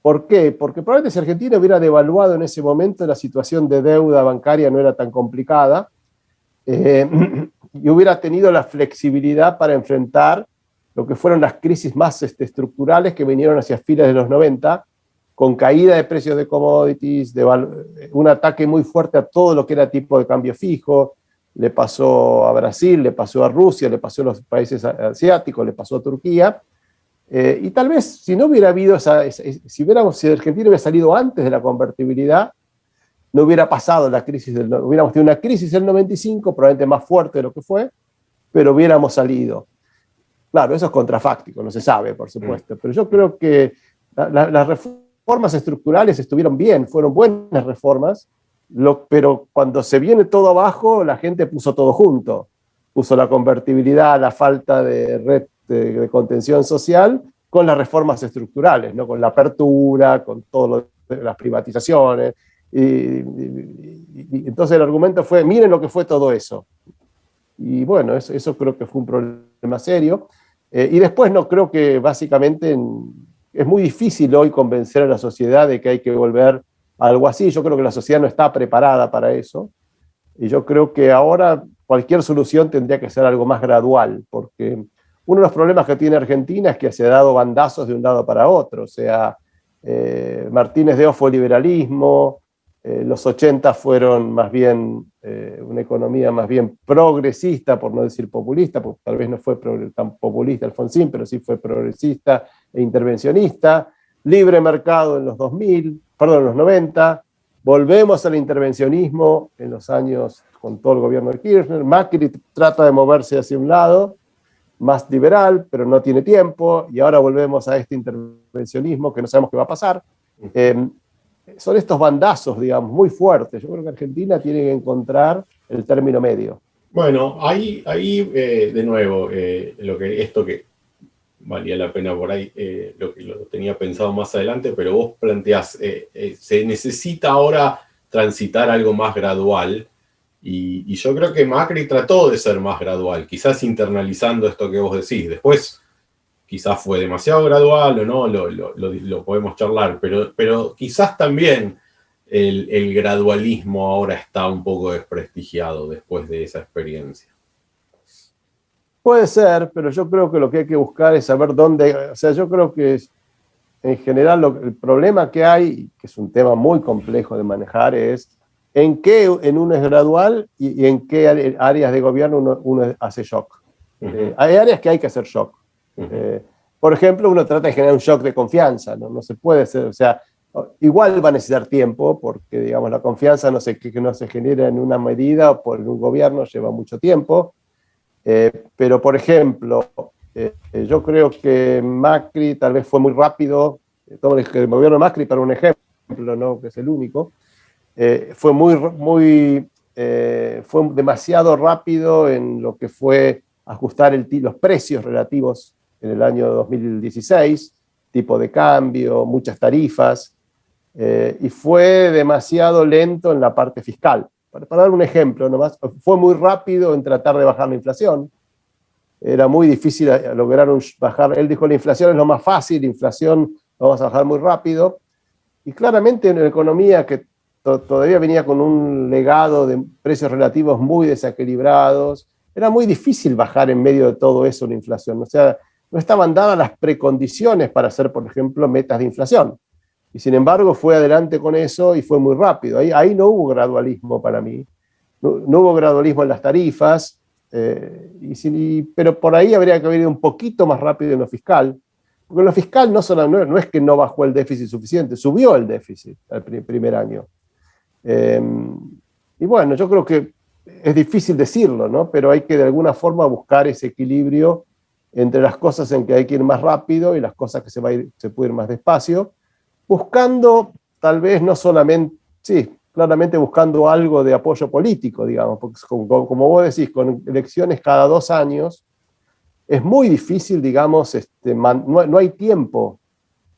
¿Por qué? Porque probablemente si Argentina hubiera devaluado en ese momento, la situación de deuda bancaria no era tan complicada, y hubiera tenido la flexibilidad para enfrentar lo que fueron las crisis más estructurales que vinieron hacia fines de los 90, con caída de precios de commodities, un ataque muy fuerte a todo lo que era tipo de cambio fijo. Le pasó a Brasil, le pasó a Rusia, le pasó a los países asiáticos, le pasó a Turquía. Y tal vez si no hubiera habido si Argentina hubiera salido antes de la convertibilidad, no hubiera pasado la crisis hubiéramos tenido una crisis del 95, probablemente más fuerte de lo que fue, pero hubiéramos salido. Claro, eso es contrafáctico, no se sabe, por supuesto, pero yo creo que las reformas estructurales estuvieron bien, fueron buenas reformas, pero cuando se viene todo abajo, la gente puso todo junto. Puso la convertibilidad, la falta de red de contención social, con las reformas estructurales, ¿no? Con la apertura, con todas las privatizaciones. Y entonces el argumento fue, miren lo que fue todo eso. Y bueno, eso creo que fue un problema serio. Y después no creo que básicamente es muy difícil hoy convencer a la sociedad de que hay que volver a algo así. Yo creo que la sociedad no está preparada para eso. Y yo creo que ahora cualquier solución tendría que ser algo más gradual, porque uno de los problemas que tiene Argentina es que se ha dado bandazos de un lado para otro. O sea, Martínez de Oz fue liberalismo, los 80 fueron más bien una economía más bien progresista, por no decir populista, porque tal vez no fue tan populista Alfonsín, pero sí fue progresista e intervencionista. Libre mercado en los 2000, perdón, en los 90. Volvemos al intervencionismo en los años con todo el gobierno de Kirchner. Macri trata de moverse hacia un lado, más liberal, pero no tiene tiempo, y ahora volvemos a este intervencionismo que no sabemos qué va a pasar. Son estos bandazos, digamos, muy fuertes. Yo creo que Argentina tiene que encontrar el término medio. Bueno, ahí de nuevo, esto que valía la pena por ahí, lo tenía pensado más adelante, pero vos planteás, se necesita ahora transitar algo más gradual, y yo creo que Macri trató de ser más gradual, quizás internalizando esto que vos decís. Después quizás fue demasiado gradual o no, lo podemos charlar, pero quizás también el gradualismo ahora está un poco desprestigiado después de esa experiencia. Puede ser, pero yo creo que lo que hay que buscar es saber dónde, o sea, yo creo que en general el problema que hay, que es un tema muy complejo de manejar, es en qué en uno es gradual y en qué áreas de gobierno uno hace shock. Hay áreas que hay que hacer shock. Por ejemplo, uno trata de generar un shock de confianza, no se puede hacer, o sea, igual va a necesitar tiempo, porque digamos, la confianza no se genera en una medida o por un gobierno, lleva mucho tiempo. Pero, por ejemplo, yo creo que Macri tal vez fue muy rápido, tomo el gobierno de Macri para un ejemplo, ¿no? Que es el único, fue demasiado rápido en lo que fue ajustar los precios relativos en el año 2016, tipo de cambio, muchas tarifas, y fue demasiado lento en la parte fiscal. Para dar un ejemplo nomás, fue muy rápido en tratar de bajar la inflación. Era muy difícil lograr bajar. Él dijo, la inflación es lo más fácil, la inflación lo vamos a bajar muy rápido. Y claramente en una economía que todavía venía con un legado de precios relativos muy desequilibrados, era muy difícil bajar en medio de todo eso la inflación. O sea, no estaban dadas las precondiciones para hacer, por ejemplo, metas de inflación. Y sin embargo fue adelante con eso y fue muy rápido. Ahí no hubo gradualismo para mí. No hubo gradualismo en las tarifas, pero por ahí habría que haber ido un poquito más rápido en lo fiscal. Porque en lo fiscal no es que no bajó el déficit suficiente, subió el déficit el primer año. Y bueno, yo creo que es difícil decirlo, ¿no? Pero hay que de alguna forma buscar ese equilibrio entre las cosas en que hay que ir más rápido y las cosas que se puede ir más despacio, buscando tal vez no solamente, sí, claramente buscando algo de apoyo político, digamos, porque como vos decís, con elecciones cada 2 años, es muy difícil, digamos, no hay tiempo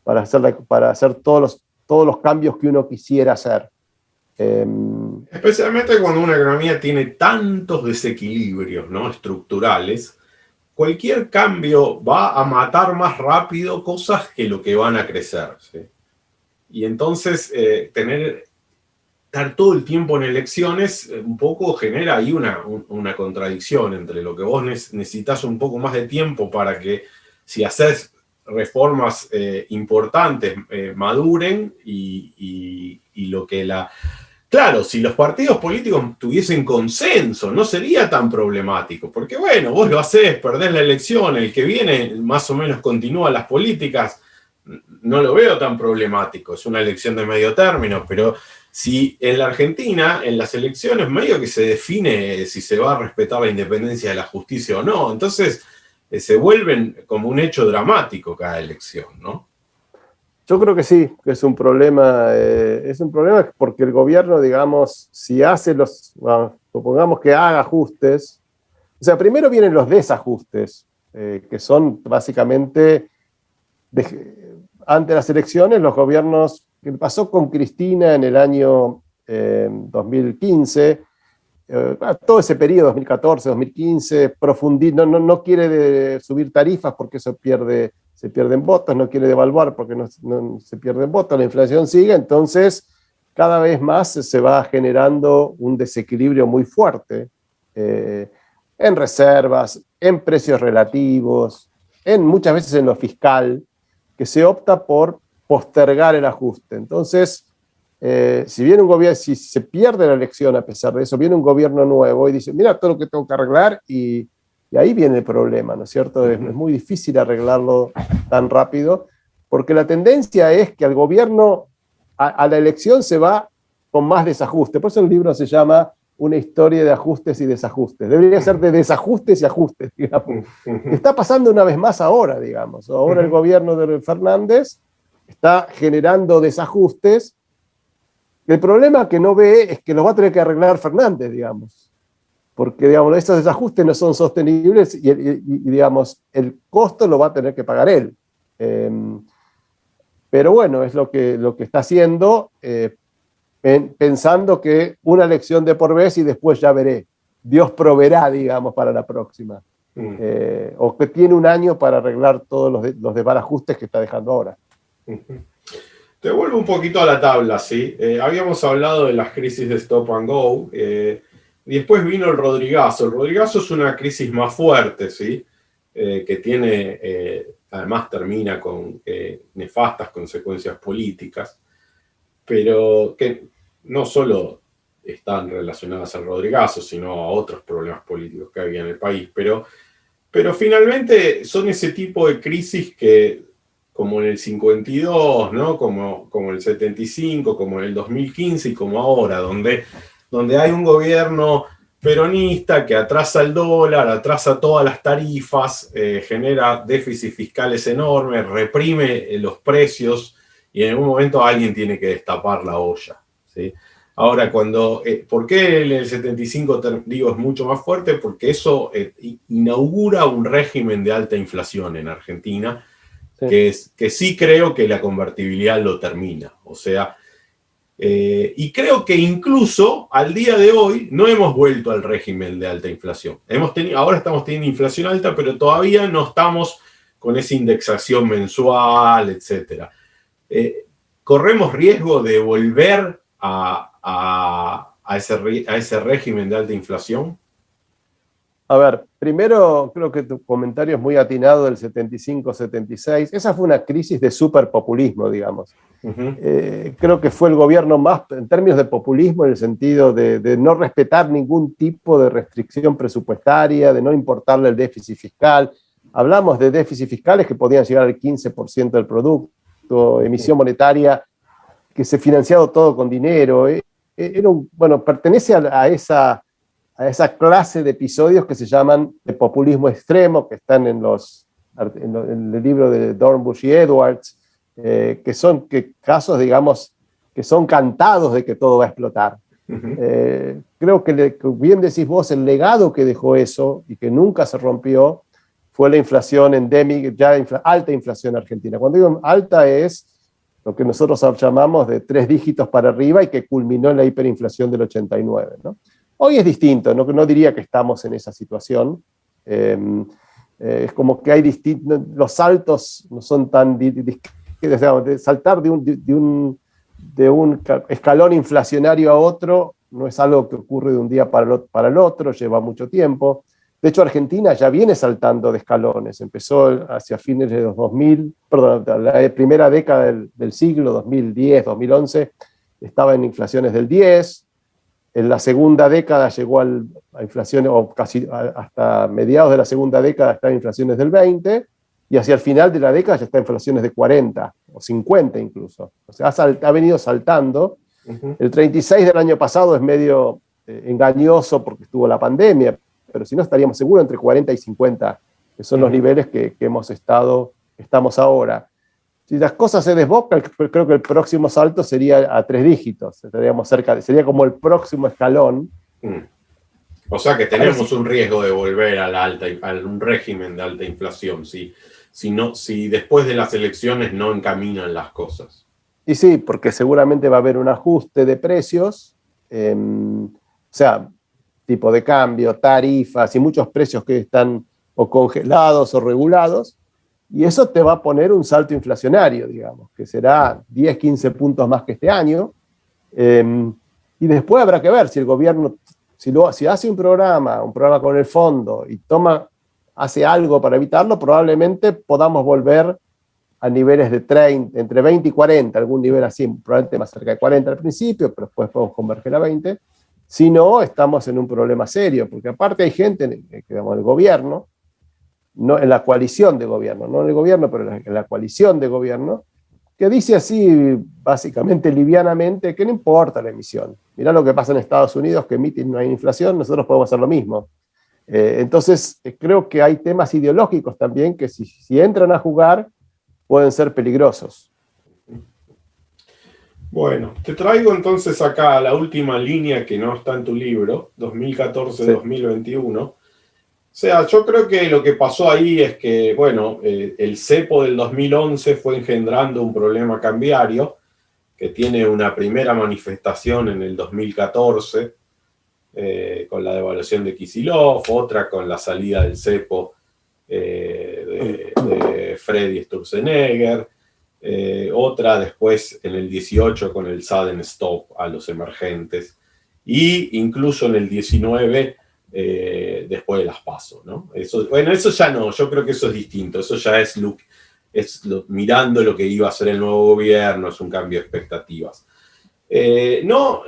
para hacer todos los cambios que uno quisiera hacer. Especialmente cuando una economía tiene tantos desequilibrios, ¿no?, estructurales, cualquier cambio va a matar más rápido cosas que lo que van a crecer, ¿sí? Y entonces estar todo el tiempo en elecciones un poco genera ahí una contradicción entre lo que vos necesitas un poco más de tiempo para que, si haces reformas importantes, maduren, y lo que Claro, si los partidos políticos tuviesen consenso, no sería tan problemático, porque bueno, vos lo hacés, perdés la elección, el que viene más o menos continúa las políticas, no lo veo tan problemático, es una elección de medio término, pero si en la Argentina, en las elecciones, medio que se define si se va a respetar la independencia de la justicia o no, entonces se vuelven como un hecho dramático cada elección, ¿no? Yo creo que sí, que es un problema porque el gobierno, digamos, si hace supongamos que haga ajustes, o sea, primero vienen los desajustes, que son básicamente, ante las elecciones, los gobiernos, que pasó con Cristina en el año 2015, todo ese periodo, 2014, 2015, no quiere subir tarifas porque eso se pierden votos, no quiere devaluar porque no se pierden votos, la inflación sigue, entonces cada vez más se va generando un desequilibrio muy fuerte en reservas, en precios relativos, muchas veces en lo fiscal, que se opta por postergar el ajuste. Entonces, si viene un gobierno, si se pierde la elección a pesar de eso, viene un gobierno nuevo y dice, mira todo lo que tengo que arreglar, y ahí viene el problema, ¿no es cierto? Es muy difícil arreglarlo tan rápido, porque la tendencia es que al gobierno, a la elección se va con más desajuste. Por eso el libro se llama Una historia de ajustes y desajustes. Debería ser de desajustes y ajustes, digamos. Está pasando una vez más ahora, digamos. Ahora el gobierno de Fernández está generando desajustes. El problema que no ve es que los va a tener que arreglar Fernández, digamos, porque, digamos, estos desajustes no son sostenibles y digamos, el costo lo va a tener que pagar él. Pero bueno, es lo que está haciendo, pensando que una elección de por vez y después ya veré. Dios proveerá, digamos, para la próxima. O que tiene un año para arreglar todos los desbarajustes que está dejando ahora. Te vuelvo un poquito a la tabla, ¿sí? Habíamos hablado de las crisis de Stop and Go, y después vino el Rodrigazo. El Rodrigazo es una crisis más fuerte, ¿sí? Que tiene, además termina con nefastas consecuencias políticas, pero que no solo están relacionadas al Rodrigazo, sino a otros problemas políticos que había en el país. Pero finalmente son ese tipo de crisis que, como en el 52, ¿no? Como en el 75, como en el 2015 y como ahora, donde hay un gobierno peronista que atrasa el dólar, atrasa todas las tarifas, genera déficits fiscales enormes, reprime los precios, y en algún momento alguien tiene que destapar la olla, ¿sí? Ahora, ¿por qué en el 75 digo es mucho más fuerte? Porque eso inaugura un régimen de alta inflación en Argentina, sí. Que sí creo que la convertibilidad lo termina. O sea, y creo que incluso al día de hoy no hemos vuelto al régimen de alta inflación. Ahora estamos teniendo inflación alta, pero todavía no estamos con esa indexación mensual, etc. ¿Corremos riesgo de volver a ese régimen de alta inflación? A ver, primero creo que tu comentario es muy atinado del 75-76. Esa fue una crisis de superpopulismo, digamos. Creo que fue el gobierno más, en términos de populismo, en el sentido de no respetar ningún tipo de restricción presupuestaria, de no importarle el déficit fiscal. Hablamos de déficits fiscales que podían llegar al 15% del producto, emisión monetaria que se financiado todo con dinero. Bueno, pertenece a esa clase de episodios que se llaman de populismo extremo, que están en el libro de Dornbusch y Edwards, que son casos, digamos, que son cantados de que todo va a explotar. Creo que, bien decís vos, el legado que dejó eso y que nunca se rompió fue la inflación endémica, alta inflación argentina. Cuando digo alta es lo que nosotros llamamos de 3 dígitos para arriba y que culminó en la hiperinflación del 89, ¿no? Hoy es distinto, no diría que estamos en esa situación. Es como que hay los saltos no son tan... de saltar de un escalón inflacionario a otro no es algo que ocurre de un día para el otro, lleva mucho tiempo. De hecho, Argentina ya viene saltando de escalones. Empezó hacia fines de los 2000, perdón, la primera década del siglo, 2010, 2011, estaba en inflaciones del 10. En la segunda década llegó a inflaciones, o casi hasta mediados de la segunda década está en inflaciones del 20, y hacia el final de la década ya está en inflaciones de 40 o 50 incluso. O sea, ha venido saltando. El 36 del año pasado es medio engañoso porque estuvo la pandemia, pero si no estaríamos seguros entre 40 y 50, que son los niveles que estamos ahora. Si las cosas se desbocan, creo que el próximo salto sería a 3 dígitos, estaríamos sería como el próximo escalón. O sea que tenemos un riesgo de volver a un régimen de alta inflación, si después de las elecciones no encaminan las cosas. Y sí, porque seguramente va a haber un ajuste de precios, o sea, tipo de cambio, tarifas y muchos precios que están o congelados o regulados, y eso te va a poner un salto inflacionario, digamos, que será 10, 15 puntos más que este año, y después habrá que ver si el gobierno, si hace un programa con el fondo y hace algo para evitarlo, probablemente podamos volver a niveles de 30, entre 20 y 40, algún nivel así, probablemente más cerca de 40 al principio, pero después podemos converger a 20. Si no, estamos en un problema serio, porque aparte hay gente, digamos, en el gobierno, no en la coalición de gobierno, no en el gobierno, pero en la coalición de gobierno, que dice así, básicamente, livianamente, que no importa la emisión. Mirá lo que pasa en Estados Unidos, que emiten y no hay inflación, nosotros podemos hacer lo mismo. Entonces, creo que hay temas ideológicos también que si entran a jugar, pueden ser peligrosos. Bueno, te traigo entonces acá la última línea que no está en tu libro, 2014-2021. O sea, yo creo que lo que pasó ahí es que, bueno, el cepo del 2011 fue engendrando un problema cambiario que tiene una primera manifestación en el 2014 con la devaluación de Kicillof, otra con la salida del cepo de Freddy Sturzenegger, otra después en el 18 con el sudden stop a los emergentes, y incluso en el 19 después de las PASO, ¿no? Eso ya no, yo creo que eso es distinto, eso ya es mirando lo que iba a ser el nuevo gobierno, es un cambio de expectativas. No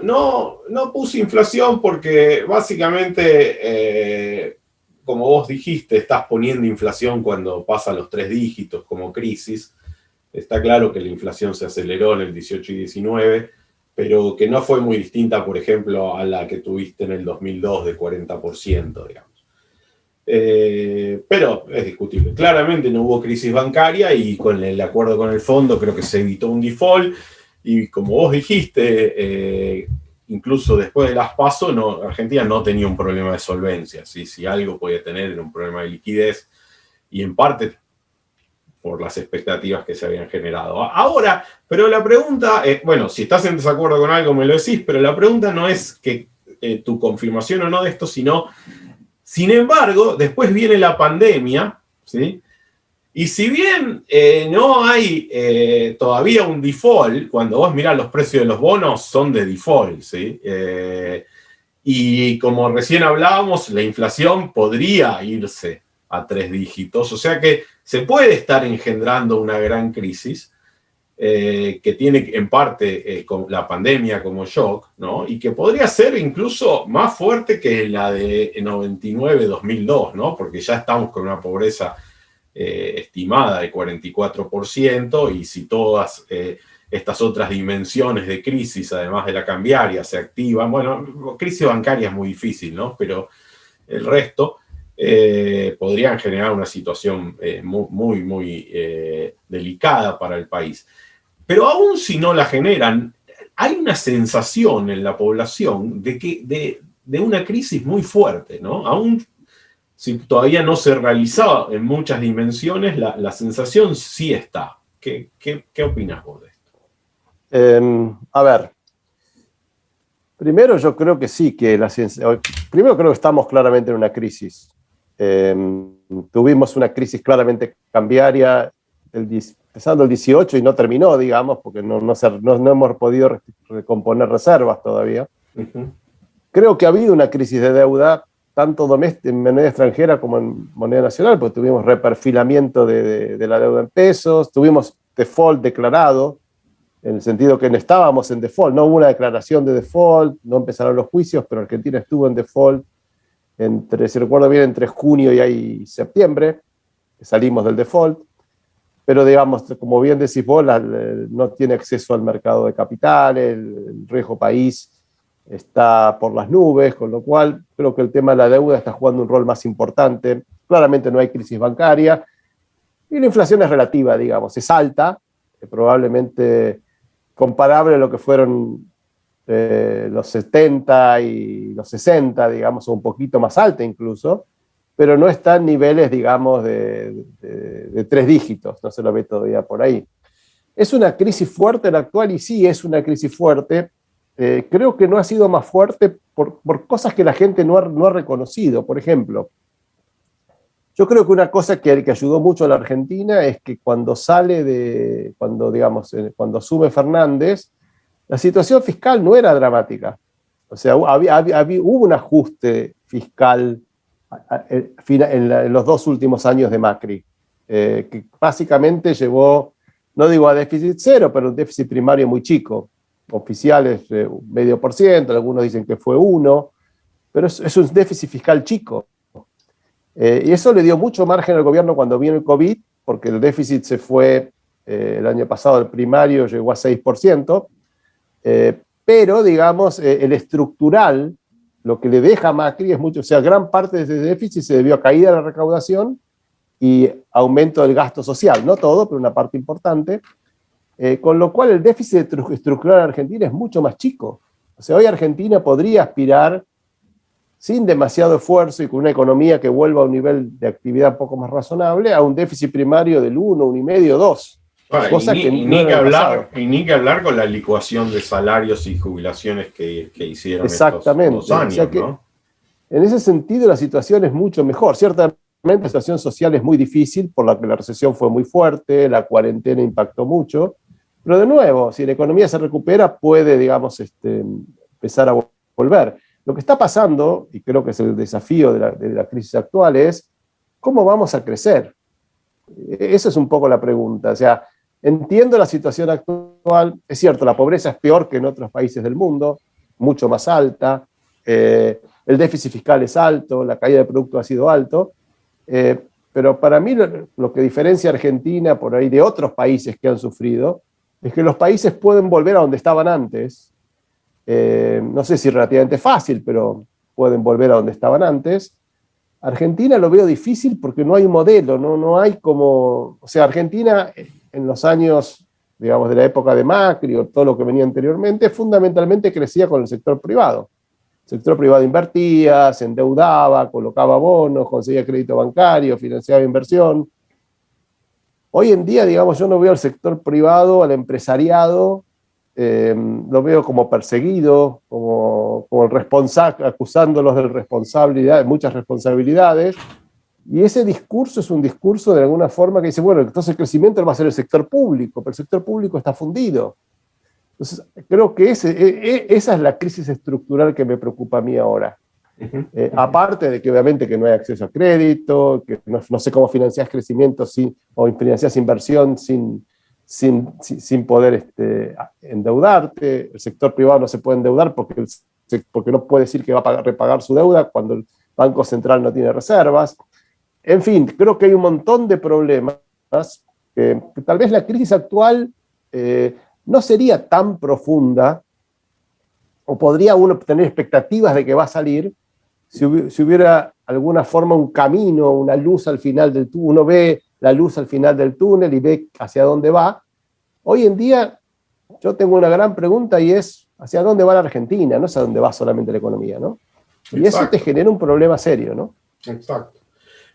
puse inflación porque básicamente, como vos dijiste, estás poniendo inflación cuando pasa los 3 dígitos como crisis. Está claro que la inflación se aceleró en el 18 y 19, pero que no fue muy distinta, por ejemplo, a la que tuviste en el 2002 de 40%, digamos. Pero es discutible. Claramente no hubo crisis bancaria y con el acuerdo con el fondo creo que se evitó un default. Y como vos dijiste, incluso después de las PASO, Argentina no tenía un problema de solvencia. ¿Sí? Si algo podía tener era un problema de liquidez, y en parte por las expectativas que se habían generado. Ahora, pero la pregunta, bueno, si estás en desacuerdo con algo me lo decís, pero la pregunta no es que tu confirmación o no de esto, sino, sin embargo, después viene la pandemia, ¿sí? Y si bien no hay todavía un default, cuando vos mirás los precios de los bonos son de default, ¿sí? Y como recién hablábamos, la inflación podría irse a 3 dígitos, o sea que se puede estar engendrando una gran crisis que tiene en parte con la pandemia como shock, ¿no? Y que podría ser incluso más fuerte que la de 99-2002, ¿no? Porque ya estamos con una pobreza estimada de 44%, y si todas estas otras dimensiones de crisis, además de la cambiaria, se activan, bueno, crisis bancaria es muy difícil, ¿no? Pero el resto podrían generar una situación muy delicada para el país. Pero aún si no la generan, hay una sensación en la población de una crisis muy fuerte, ¿no? Aún si todavía no se realizó en muchas dimensiones, la sensación sí está. ¿Qué opinas vos de esto? A ver, primero yo creo que sí, primero creo que estamos claramente en una crisis. Tuvimos una crisis claramente cambiaria empezando el 18 y no terminó, digamos, porque no hemos podido recomponer reservas todavía. Uh-huh. Creo que ha habido una crisis de deuda, tanto en moneda extranjera como en moneda nacional, porque tuvimos reperfilamiento de la deuda en pesos, tuvimos default declarado, en el sentido que no estábamos en default, no hubo una declaración de default, no empezaron los juicios, pero Argentina estuvo en default si recuerdo bien, entre junio y septiembre, salimos del default, pero digamos, como bien decís vos, no tiene acceso al mercado de capitales, el riesgo país está por las nubes, con lo cual creo que el tema de la deuda está jugando un rol más importante. Claramente no hay crisis bancaria, y la inflación es relativa, digamos, es alta, probablemente comparable a lo que fueron los 70 y los 60, digamos, o un poquito más alta incluso, pero no está en niveles, digamos, de 3 dígitos, no se lo ve todavía por ahí. ¿Es una crisis fuerte la actual? Y sí, es una crisis fuerte. Creo que no ha sido más fuerte por cosas que la gente no ha reconocido. Por ejemplo, yo creo que una cosa que ayudó mucho a la Argentina es que cuando asume Fernández, la situación fiscal no era dramática. O sea, hubo un ajuste fiscal en los 2 últimos años de Macri, que básicamente llevó, no digo a déficit cero, pero un déficit primario muy chico. Oficiales 0,5%, algunos dicen que fue 1%, pero es un déficit fiscal chico. Y eso le dio mucho margen al gobierno cuando vino el COVID, porque el déficit se fue el año pasado, el primario llegó a 6%, pero digamos, el estructural, lo que le deja a Macri es mucho, o sea, gran parte de ese déficit se debió a caída de la recaudación y aumento del gasto social, no todo, pero una parte importante, con lo cual el déficit estructural en Argentina es mucho más chico. O sea, hoy Argentina podría aspirar, sin demasiado esfuerzo y con una economía que vuelva a un nivel de actividad un poco más razonable, a un déficit primario del 1, 1,5, 2. Cosa que ni que hablar con la licuación de salarios y jubilaciones que hicieron exactamente estos 2 años, o sea que, ¿no? En ese sentido la situación es mucho mejor. Ciertamente la situación social es muy difícil, por la que la recesión fue muy fuerte, la cuarentena impactó mucho, pero de nuevo, si la economía se recupera, puede, digamos, empezar a volver. Lo que está pasando, y creo que es el desafío de la crisis actual, es ¿cómo vamos a crecer? Esa es un poco la pregunta. O sea, entiendo la situación actual, es cierto, la pobreza es peor que en otros países del mundo, mucho más alta, el déficit fiscal es alto, la caída de producto ha sido alto, pero para mí lo que diferencia a Argentina por ahí de otros países que han sufrido es que los países pueden volver a donde estaban antes. No sé si relativamente fácil, pero pueden volver a donde estaban antes. Argentina lo veo difícil porque no hay un modelo, no hay como... O sea, Argentina en los años, digamos, de la época de Macri o todo lo que venía anteriormente, fundamentalmente crecía con el sector privado. El sector privado invertía, se endeudaba, colocaba bonos, conseguía crédito bancario, financiaba inversión. Hoy en día, digamos, yo no veo al sector privado, al empresariado, lo veo como perseguido, como el responsable, acusándolos de responsabilidad, muchas responsabilidades, y ese discurso es un discurso de alguna forma que dice, bueno, entonces el crecimiento va a ser el sector público, pero el sector público está fundido. Entonces, creo que esa es la crisis estructural que me preocupa a mí ahora. Aparte de que obviamente que no hay acceso a crédito, que no sé cómo financiar crecimiento o financiar inversión sin poder endeudarte. El sector privado no se puede endeudar porque no puede decir que va a repagar su deuda cuando el Banco Central no tiene reservas. En fin, creo que hay un montón de problemas que tal vez la crisis actual no sería tan profunda, o podría uno tener expectativas de que va a salir, si hubiera alguna forma, un camino, una luz al final del túnel. Uno ve la luz al final del túnel y ve hacia dónde va. Hoy en día yo tengo una gran pregunta y es hacia dónde va la Argentina, no hacia dónde va solamente la economía, ¿no? Y Exacto. eso te genera un problema serio, ¿no? Exacto.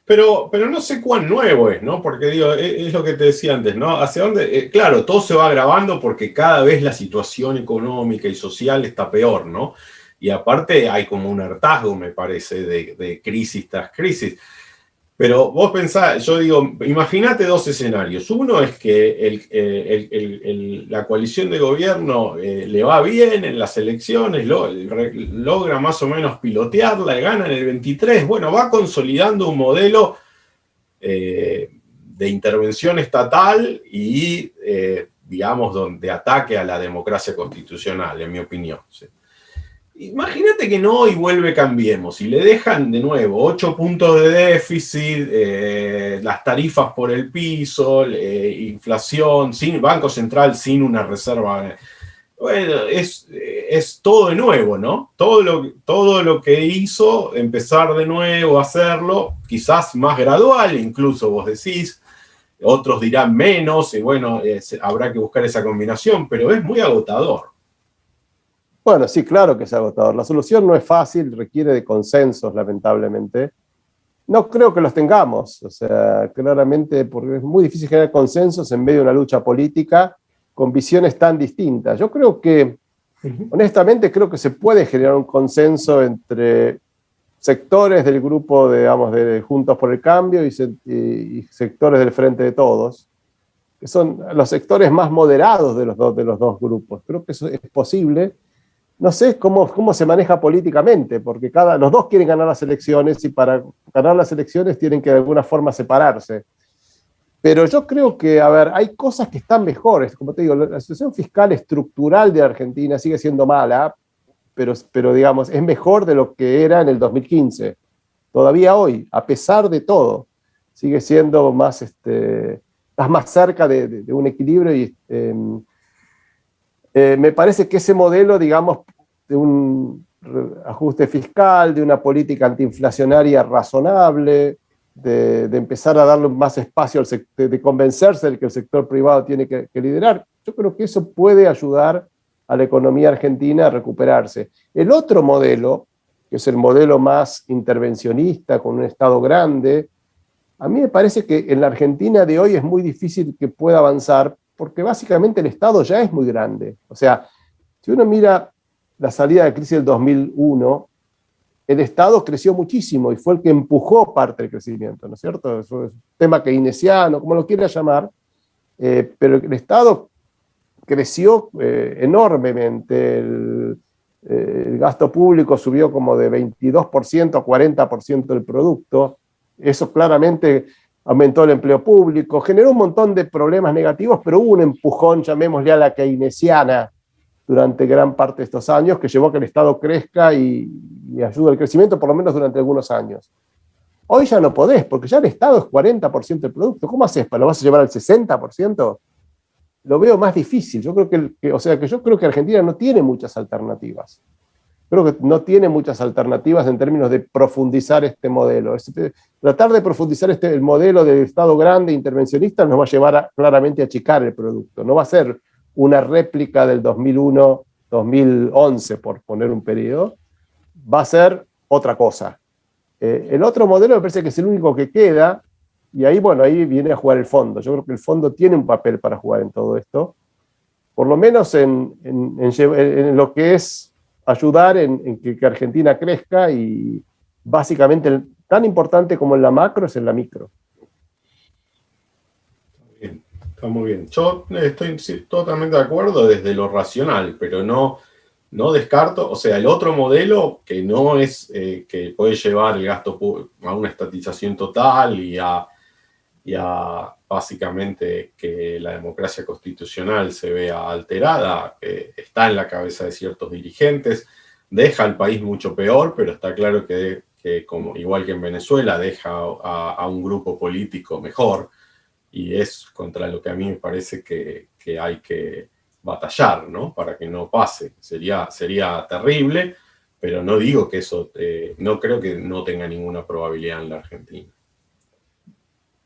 Pero no sé cuán nuevo es, ¿no? Porque digo, es lo que te decía antes, ¿no? Hacia dónde, claro, todo se va agravando porque cada vez la situación económica y social está peor, ¿no? Y aparte hay como un hartazgo, me parece, de crisis tras crisis. Pero vos pensás, yo digo, imagínate dos escenarios. Uno es que la coalición de gobierno le va bien en las elecciones, logra más o menos pilotearla, gana en el 23, bueno, va consolidando un modelo de intervención estatal y, digamos, de ataque a la democracia constitucional, en mi opinión. ¿Sí? Imagínate que no y vuelve Cambiemos y le dejan de nuevo 8 puntos de déficit, las tarifas por el piso, inflación, sin Banco Central sin una reserva. Bueno, es todo de nuevo, ¿no? Todo lo que hizo, empezar de nuevo a hacerlo, quizás más gradual, incluso vos decís, otros dirán menos, y bueno, habrá que buscar esa combinación, pero es muy agotador. Bueno, sí, claro que es agotador. La solución no es fácil, requiere de consensos, lamentablemente. No creo que los tengamos, o sea, claramente, porque es muy difícil generar consensos en medio de una lucha política con visiones tan distintas. Yo creo que, honestamente, creo que se puede generar un consenso entre sectores del grupo, digamos, de Juntos por el Cambio y sectores del Frente de Todos, que son los sectores más moderados de los dos grupos. Creo que eso es posible. No sé cómo se maneja políticamente, porque los dos quieren ganar las elecciones y para ganar las elecciones tienen que de alguna forma separarse. Pero yo creo que, a ver, hay cosas que están mejores. Como te digo, la situación fiscal estructural de Argentina sigue siendo mala, pero digamos, es mejor de lo que era en el 2015. Todavía hoy, a pesar de todo, sigue siendo estás más cerca de un equilibrio y me parece que ese modelo, digamos, de un ajuste fiscal, de una política antiinflacionaria razonable, de empezar a darle más espacio al sector, de convencerse de que el sector privado tiene que liderar, yo creo que eso puede ayudar a la economía argentina a recuperarse. El otro modelo, que es el modelo más intervencionista, con un Estado grande, a mí me parece que en la Argentina de hoy es muy difícil que pueda avanzar, porque básicamente el Estado ya es muy grande. O sea, si uno mira la salida de la crisis del 2001, el Estado creció muchísimo y fue el que empujó parte del crecimiento, ¿no es cierto? Eso es un tema keynesiano, como lo quiera llamar, pero el Estado creció enormemente. El gasto público subió como de 22% a 40% del producto. Eso claramente aumentó el empleo público, generó un montón de problemas negativos, pero hubo un empujón, llamémosle a la keynesiana, durante gran parte de estos años, que llevó a que el Estado crezca y ayude al crecimiento, por lo menos durante algunos años. Hoy ya no podés, porque ya el Estado es 40% del producto. ¿Cómo haces? ¿Lo vas a llevar al 60%? Lo veo más difícil. Yo creo yo creo que Argentina no tiene muchas alternativas. Creo que no tiene muchas alternativas en términos de profundizar este modelo. Tratar de profundizar el modelo del Estado grande intervencionista nos va a llevar claramente a achicar el producto. No va a ser una réplica del 2001-2011, por poner un periodo. Va a ser otra cosa. El otro modelo me parece que es el único que queda, y ahí, bueno, ahí viene a jugar el fondo. Yo creo que el fondo tiene un papel para jugar en todo esto, por lo menos en lo que es ayudar en que Argentina crezca, y básicamente tan importante como en la macro es en la micro. Está está muy bien. Yo estoy totalmente de acuerdo desde lo racional, pero no descarto, o sea, el otro modelo que no es, que puede llevar el gasto a una estatización total y a básicamente que la democracia constitucional se vea alterada, está en la cabeza de ciertos dirigentes, deja al país mucho peor, pero está claro que como, igual que en Venezuela, deja a un grupo político mejor, y es contra lo que a mí me parece que hay que batallar, ¿no? Para que no pase. Sería terrible, pero no digo que eso, no creo que no tenga ninguna probabilidad en la Argentina.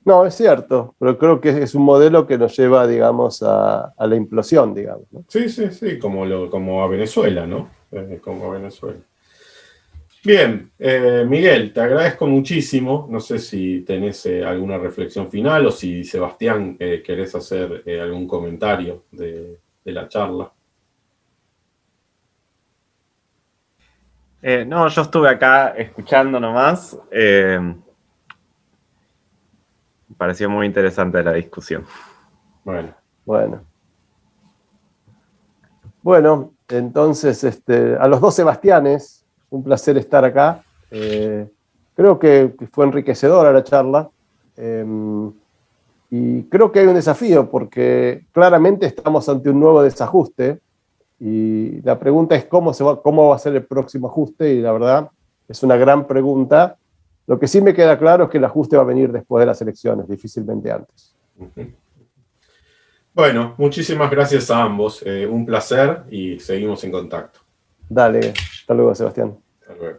No, es cierto, pero creo que es un modelo que nos lleva, digamos, a la implosión, digamos, ¿no? Sí, como a Venezuela, ¿no? Como a Venezuela. Bien, Miguel, te agradezco muchísimo. No sé si tenés alguna reflexión final o si, Sebastián, querés hacer algún comentario de la charla. No, yo estuve acá escuchando nomás. Me pareció muy interesante la discusión. Bueno, entonces a los dos Sebastianes, un placer estar acá. Creo que fue enriquecedora la charla. Y creo que hay un desafío porque claramente estamos ante un nuevo desajuste y la pregunta es cómo va a ser el próximo ajuste, y la verdad es una gran pregunta. Lo que sí me queda claro es que el ajuste va a venir después de las elecciones, difícilmente antes. Bueno, muchísimas gracias a ambos. Un placer y seguimos en contacto. Dale, hasta luego, Sebastián. Hasta luego.